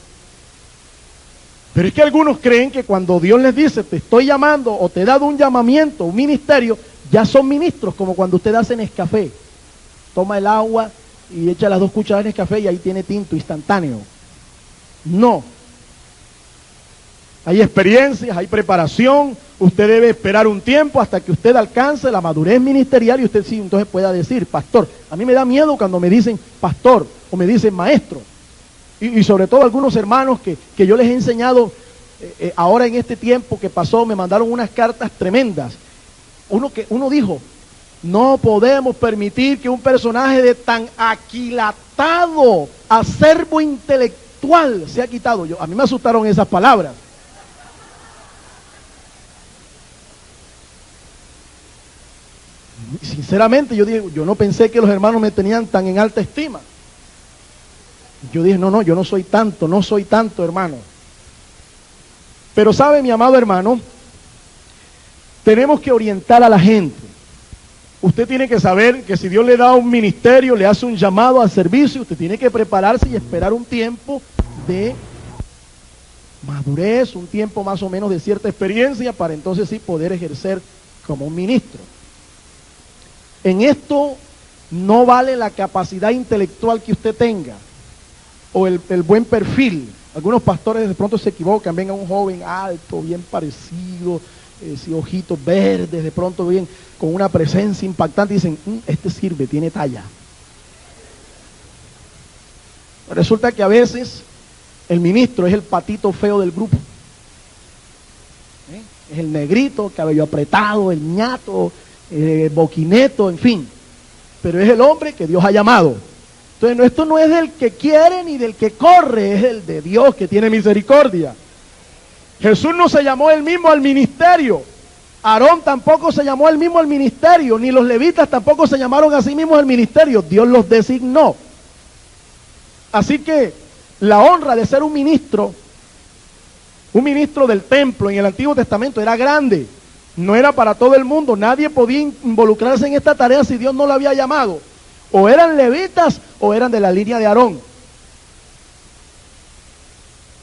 Pero es que algunos creen que cuando Dios les dice, te estoy llamando o te he dado un llamamiento, un ministerio, ya son ministros, como cuando usted hace Nescafé. Toma el agua y echa las 2 cucharadas de Nescafé y ahí tiene tinto instantáneo. No. Hay experiencias, hay preparación, usted debe esperar un tiempo hasta que usted alcance la madurez ministerial y usted sí, entonces pueda decir, pastor. A mí me da miedo cuando me dicen pastor o me dicen maestro. Y sobre todo algunos hermanos que yo les he enseñado ahora en este tiempo que pasó, me mandaron unas cartas tremendas. Uno dijo, no podemos permitir que un personaje de tan aquilatado acervo intelectual sea quitado. A mí me asustaron esas palabras. Sinceramente yo no pensé que los hermanos me tenían tan en alta estima. Yo dije, no, yo no soy tanto, hermano. Pero sabe, mi amado hermano, tenemos que orientar a la gente. Usted tiene que saber que si Dios le da un ministerio, le hace un llamado al servicio, usted tiene que prepararse y esperar un tiempo de madurez, un tiempo más o menos de cierta experiencia para entonces sí poder ejercer como un ministro. En esto no vale la capacidad intelectual que usted tenga o el buen perfil. Algunos pastores de pronto se equivocan, ven a un joven alto, bien parecido, ojitos verdes, de pronto bien con una presencia impactante y dicen, este sirve, tiene talla. Resulta que a veces el ministro es el patito feo del grupo. Es el negrito, cabello apretado, el ñato, boquineto, en fin. Pero es el hombre que Dios ha llamado. Entonces, esto no es del que quiere ni del que corre, es el de Dios que tiene misericordia. Jesús no se llamó él mismo al ministerio. Aarón tampoco se llamó él mismo al ministerio, ni los levitas tampoco se llamaron a sí mismos al ministerio. Dios los designó. Así que la honra de ser un ministro del templo en el Antiguo Testamento era grande. No era para todo el mundo. Nadie podía involucrarse en esta tarea si Dios no lo había llamado. O eran levitas o eran de la línea de Aarón.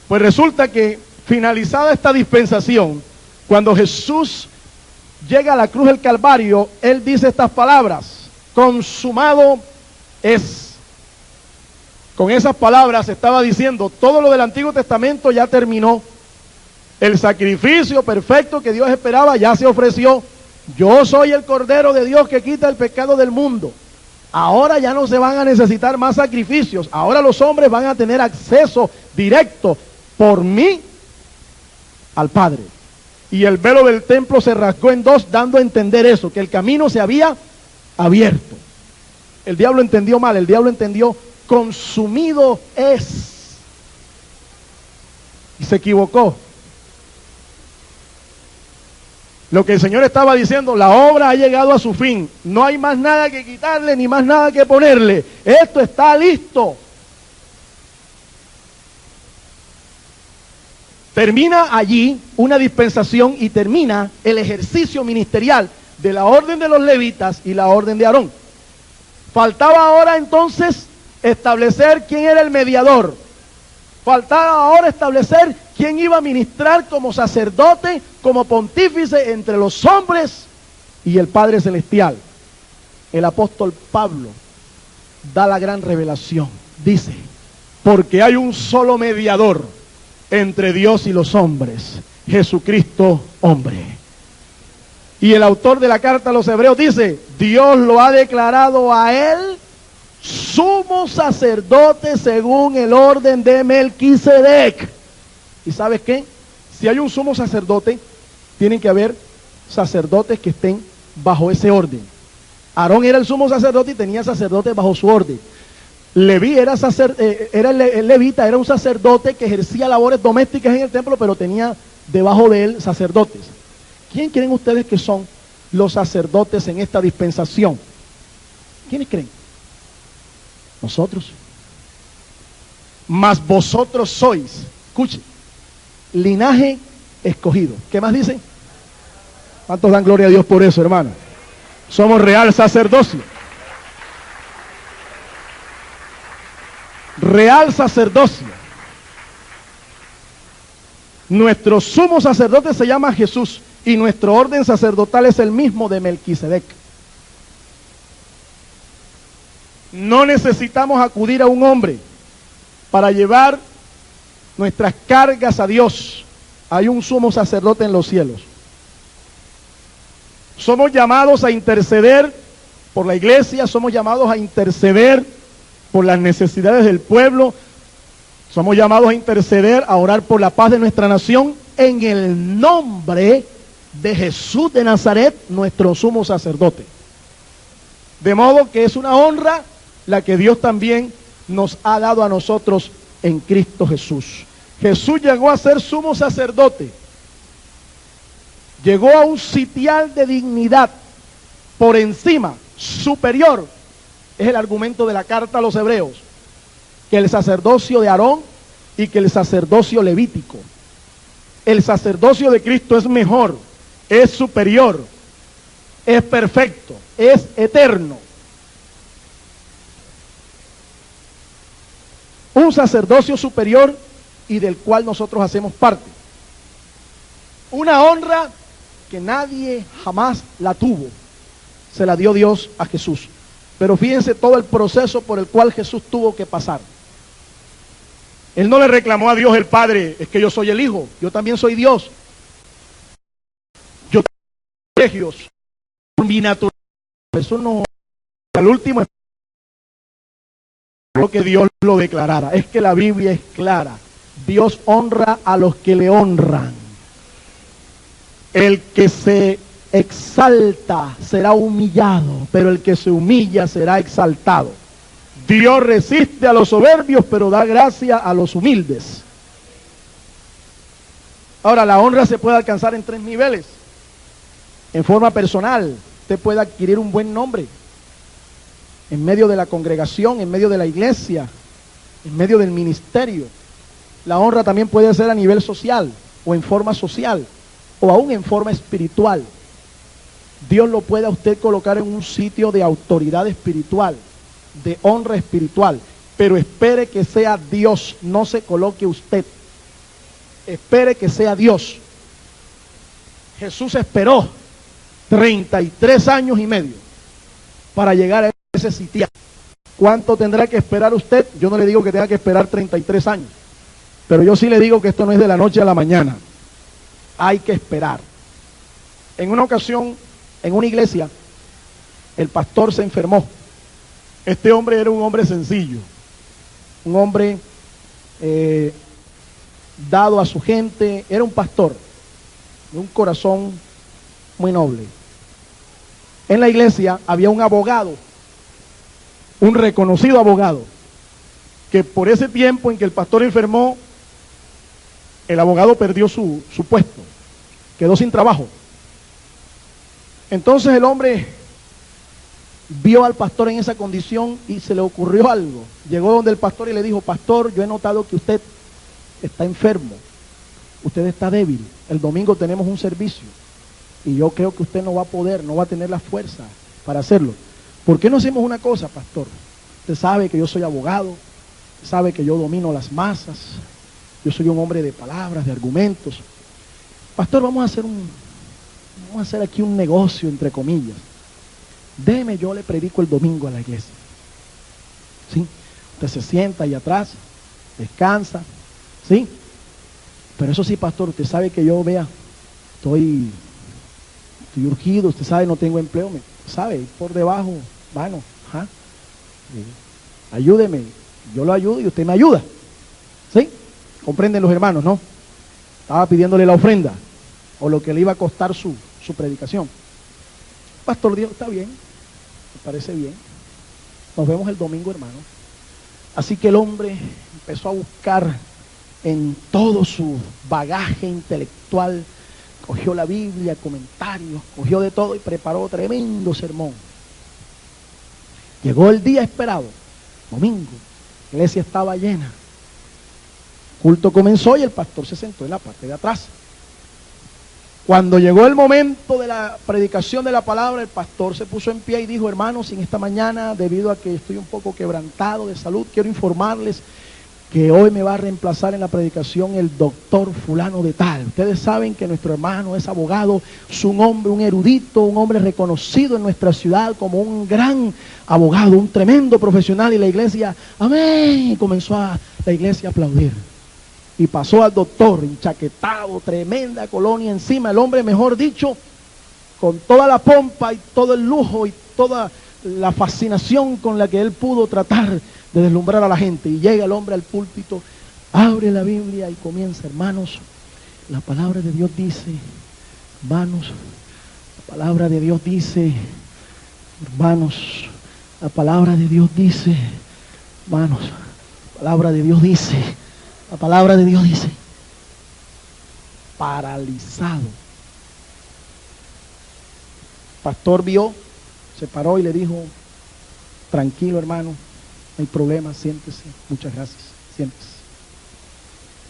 Pues resulta que finalizada esta dispensación, cuando Jesús llega a la cruz del Calvario, Él dice estas palabras, consumado es. Con esas palabras estaba diciendo, todo lo del Antiguo Testamento ya terminó. El sacrificio perfecto que Dios esperaba ya se ofreció. Yo soy el Cordero de Dios que quita el pecado del mundo. Ahora ya no se van a necesitar más sacrificios. Ahora los hombres van a tener acceso directo por mí al Padre. Y el velo del templo se rasgó en dos, dando a entender eso, que el camino se había abierto. El diablo entendió mal, el diablo entendió consumido es. Y se equivocó. Lo que el Señor estaba diciendo, la obra ha llegado a su fin. No hay más nada que quitarle, ni más nada que ponerle. Esto está listo. Termina allí una dispensación y termina el ejercicio ministerial de la orden de los levitas y la orden de Aarón. Faltaba ahora entonces establecer quién era el mediador. Faltaba ahora establecer quién iba a ministrar como sacerdote, como pontífice entre los hombres y el Padre Celestial. El apóstol Pablo da la gran revelación. Dice, porque hay un solo mediador entre Dios y los hombres, Jesucristo hombre. Y el autor de la carta a los hebreos dice, Dios lo ha declarado a él sumo sacerdote según el orden de Melquisedec. ¿Y sabes qué? Si hay un sumo sacerdote, tienen que haber sacerdotes que estén bajo ese orden. Aarón era el sumo sacerdote y tenía sacerdotes bajo su orden. Leví era el levita, era un sacerdote que ejercía labores domésticas en el templo, pero tenía debajo de él sacerdotes. ¿Quién creen ustedes que son los sacerdotes en esta dispensación? ¿Quiénes creen? Nosotros. mas vosotros sois, escuche, linaje escogido. ¿Qué más dice? ¿Cuántos dan gloria a Dios por eso, hermano? Somos real sacerdocio. Real sacerdocio. Nuestro sumo sacerdote se llama Jesús y nuestro orden sacerdotal es el mismo de Melquisedec. No necesitamos acudir a un hombre para llevar nuestras cargas a Dios. Hay un sumo sacerdote en los cielos. Somos llamados a interceder por la iglesia, somos llamados a interceder por las necesidades del pueblo, somos llamados a interceder, a orar por la paz de nuestra nación, en el nombre de Jesús de Nazaret, nuestro sumo sacerdote. De modo que es una honra la que Dios también nos ha dado a nosotros en Cristo Jesús. Jesús llegó a ser sumo sacerdote. Llegó a un sitial de dignidad por encima, superior. Es el argumento de la carta a los hebreos, que el sacerdocio de Aarón y que el sacerdocio levítico. El sacerdocio de Cristo es mejor, es superior, es perfecto, es eterno. Un sacerdocio superior y del cual nosotros hacemos parte. Una honra que nadie jamás la tuvo. Se la dio Dios a Jesús. Pero fíjense todo el proceso por el cual Jesús tuvo que pasar. Él no le reclamó a Dios el Padre, es que yo soy el Hijo, yo también soy Dios. Yo tengo privilegios por mi naturaleza. Eso no, al último es lo que Dios lo declarara. Es que la Biblia es clara. Dios honra a los que le honran. El que se exalta será humillado, pero el que se humilla será exaltado. Dios resiste a los soberbios, pero da gracia a los humildes. Ahora, la honra se puede alcanzar en 3 niveles. En forma personal, usted puede adquirir un buen nombre en medio de la congregación, en medio de la iglesia, en medio del ministerio. La honra también puede ser a nivel social o en forma social, o aún en forma espiritual. Dios lo puede a usted colocar en un sitio de autoridad espiritual, de honra espiritual, pero espere que sea Dios, no se coloque usted. Espere que sea Dios. Jesús esperó 33 años y medio para llegar a ese sitio. ¿Cuánto tendrá que esperar usted? Yo no le digo que tenga que esperar 33 años, pero yo sí le digo que esto no es de la noche a la mañana. Hay que esperar. En una ocasión, en una iglesia, el pastor se enfermó. Este hombre era un hombre sencillo, un hombre dado a su gente, era un pastor de un corazón muy noble. En la iglesia había un abogado, un reconocido abogado, que por ese tiempo en que el pastor enfermó, el abogado perdió su puesto, quedó sin trabajo. Entonces el hombre vio al pastor en esa condición y se le ocurrió algo. Llegó donde el pastor y le dijo: pastor, yo he notado que usted está enfermo, usted está débil, el domingo tenemos un servicio y yo creo que usted no va a poder, no va a tener la fuerza para hacerlo. ¿Por qué no hacemos una cosa, pastor? Usted sabe que yo soy abogado, sabe que yo domino las masas, yo soy un hombre de palabras, de argumentos. Pastor, vamos a hacer aquí un negocio, entre comillas. Déjeme, yo le predico el domingo a la iglesia. ¿Sí? Usted se sienta ahí atrás, descansa, ¿sí? Pero eso sí, pastor, usted sabe que yo, estoy urgido, usted sabe, no tengo empleo, sabe, por debajo, bueno, ayúdeme, yo lo ayudo y usted me ayuda. ¿Sí? Comprenden los hermanos, ¿no? Estaba pidiéndole la ofrenda o lo que le iba a costar su predicación. Pastor dijo: está bien, me parece bien, nos vemos el domingo, hermano. Así que el hombre empezó a buscar en todo su bagaje intelectual, cogió la Biblia, comentarios, cogió de todo y preparó tremendo sermón. Llegó el día esperado, domingo, la iglesia estaba llena. culto comenzó y el pastor se sentó en la parte de atrás. Cuando llegó el momento de la predicación de la palabra, el pastor se puso en pie y dijo: hermanos, en esta mañana, debido a que estoy un poco quebrantado de salud, quiero informarles que hoy me va a reemplazar en la predicación el doctor fulano de tal. Ustedes saben que nuestro hermano es abogado, es un hombre, un erudito, un hombre reconocido en nuestra ciudad como un gran abogado, un tremendo profesional, y la iglesia, amén, y comenzó la iglesia a aplaudir. Y pasó al doctor, enchaquetado, tremenda colonia encima, el hombre, mejor dicho, con toda la pompa y todo el lujo y toda la fascinación con la que él pudo tratar de deslumbrar a la gente. Y llega el hombre al púlpito, abre la Biblia y comienza: hermanos, la palabra de Dios dice, hermanos, la palabra de Dios dice, hermanos, la palabra de Dios dice, hermanos, la palabra de Dios dice, la palabra de Dios dice. Paralizado. Pastor vio, se paró y le dijo: tranquilo, hermano, no hay problema, siéntese, muchas gracias, siéntese.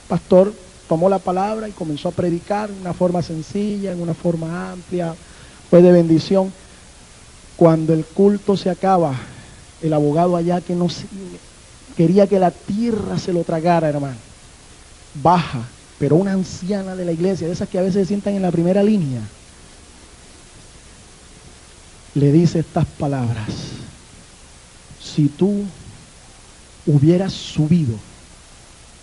Pastor tomó la palabra y comenzó a predicar en una forma sencilla, en una forma amplia, fue de bendición. Cuando el culto se acaba, el abogado allá, que no quería que la tierra se lo tragara, hermano, baja, pero una anciana de la iglesia, de esas que a veces se sientan en la primera línea, le dice estas palabras: si tú hubieras subido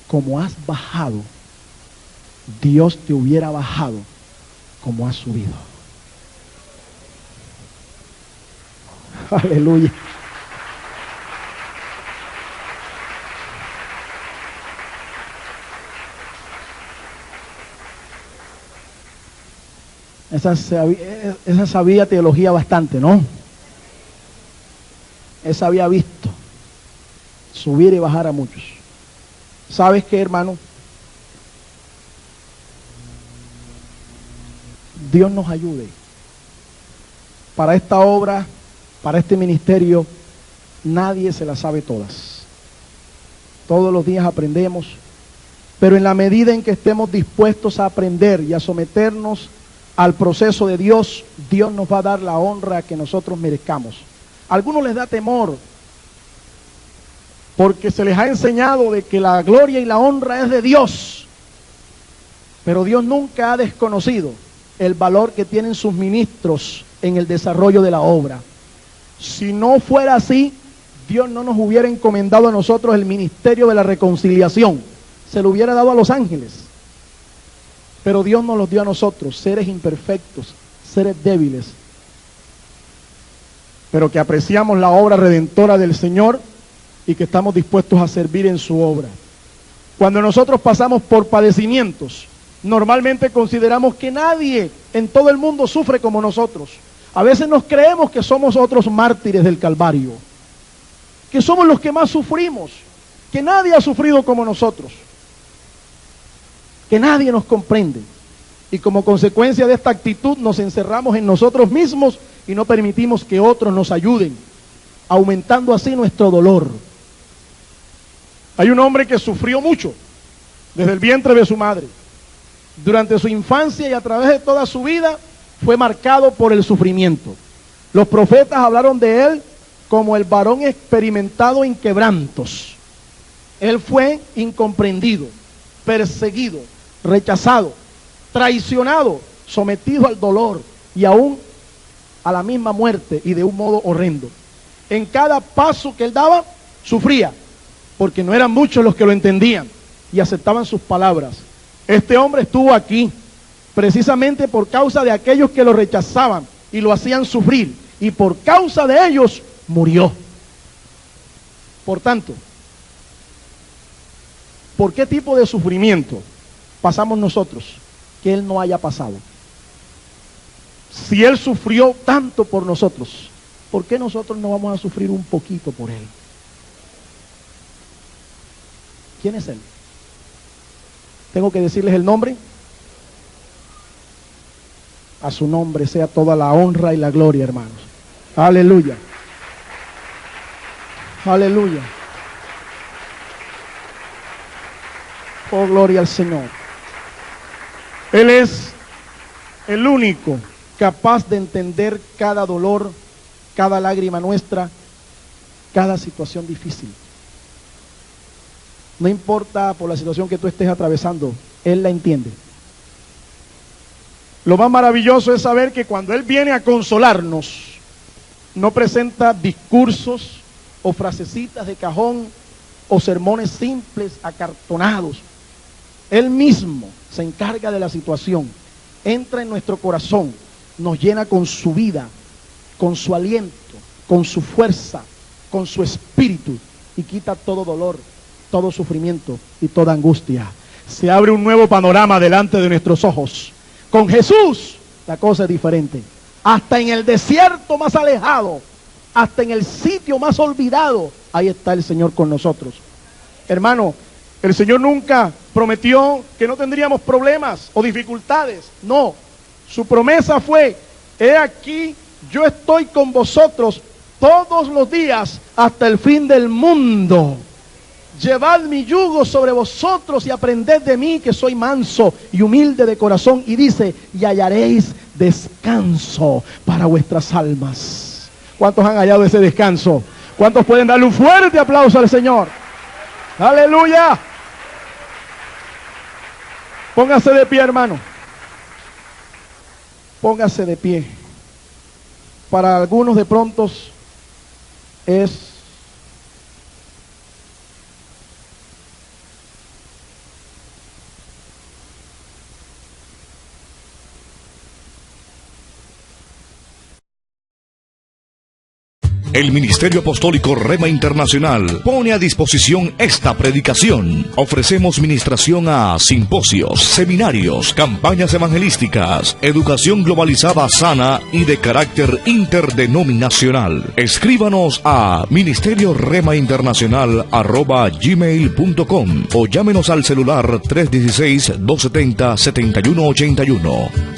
como has bajado, Dios te hubiera bajado como has subido. Aleluya. Esa sabía teología bastante, ¿no? Esa había visto subir y bajar a muchos. ¿Sabes qué, hermano? Dios nos ayude. Para esta obra, para este ministerio, nadie se la sabe todas. Todos los días aprendemos, pero en la medida en que estemos dispuestos a aprender y a someternos al proceso de Dios, Dios nos va a dar la honra que nosotros merezcamos. A algunos les da temor, porque se les ha enseñado de que la gloria y la honra es de Dios, pero Dios nunca ha desconocido el valor que tienen sus ministros en el desarrollo de la obra. Si no fuera así, Dios no nos hubiera encomendado a nosotros el ministerio de la reconciliación, se lo hubiera dado a los ángeles. Pero Dios nos los dio a nosotros, seres imperfectos, seres débiles, pero que apreciamos la obra redentora del Señor y que estamos dispuestos a servir en su obra. Cuando nosotros pasamos por padecimientos, normalmente consideramos que nadie en todo el mundo sufre como nosotros. A veces nos creemos que somos otros mártires del Calvario, que somos los que más sufrimos, que nadie ha sufrido como nosotros, que nadie nos comprende. Y como consecuencia de esta actitud nos encerramos en nosotros mismos y no permitimos que otros nos ayuden, aumentando así nuestro dolor. Hay un hombre que sufrió mucho desde el vientre de su madre. Durante su infancia y a través de toda su vida fue marcado por el sufrimiento. Los profetas hablaron de él como el varón experimentado en quebrantos. Él fue incomprendido, perseguido, rechazado, traicionado, sometido al dolor y aún a la misma muerte, y de un modo horrendo. En cada paso que él daba, sufría, porque no eran muchos los que lo entendían y aceptaban sus palabras. Este hombre estuvo aquí precisamente por causa de aquellos que lo rechazaban y lo hacían sufrir, y por causa de ellos murió. Por tanto, ¿por qué tipo de sufrimiento pasamos nosotros que él no haya pasado? Si él sufrió tanto por nosotros, ¿por qué nosotros no vamos a sufrir un poquito por él? ¿Quién es él? ¿Tengo que decirles el nombre? A su nombre sea toda la honra y la gloria, hermanos. Aleluya. Aleluya. Oh, gloria al Señor. Él es el único capaz de entender cada dolor, cada lágrima nuestra, cada situación difícil. No importa por la situación que tú estés atravesando, Él la entiende. Lo más maravilloso es saber que cuando Él viene a consolarnos, no presenta discursos o frasecitas de cajón o sermones simples, acartonados. Él mismo se encarga de la situación, entra en nuestro corazón, nos llena con su vida, con su aliento, con su fuerza, con su espíritu y quita todo dolor, todo sufrimiento y toda angustia. Se abre un nuevo panorama delante de nuestros ojos. Con Jesús la cosa es diferente. Hasta en el desierto más alejado, hasta en el sitio más olvidado, ahí está el Señor con nosotros. Hermano, el Señor nunca prometió que no tendríamos problemas o dificultades. No, su promesa fue: he aquí, yo estoy con vosotros todos los días hasta el fin del mundo. Llevad mi yugo sobre vosotros y aprended de mí, que soy manso y humilde de corazón. Y dice, y hallaréis descanso para vuestras almas. ¿Cuántos han hallado ese descanso? ¿Cuántos pueden darle un fuerte aplauso al Señor? ¡Aleluya! Póngase de pie, hermano. Póngase de pie. Para algunos de pronto es El Ministerio Apostólico Rema Internacional pone a disposición esta predicación. Ofrecemos ministración a simposios, seminarios, campañas evangelísticas, educación globalizada sana y de carácter interdenominacional. Escríbanos a ministerioremainternacional@gmail.com o llámenos al celular 316-270-7181.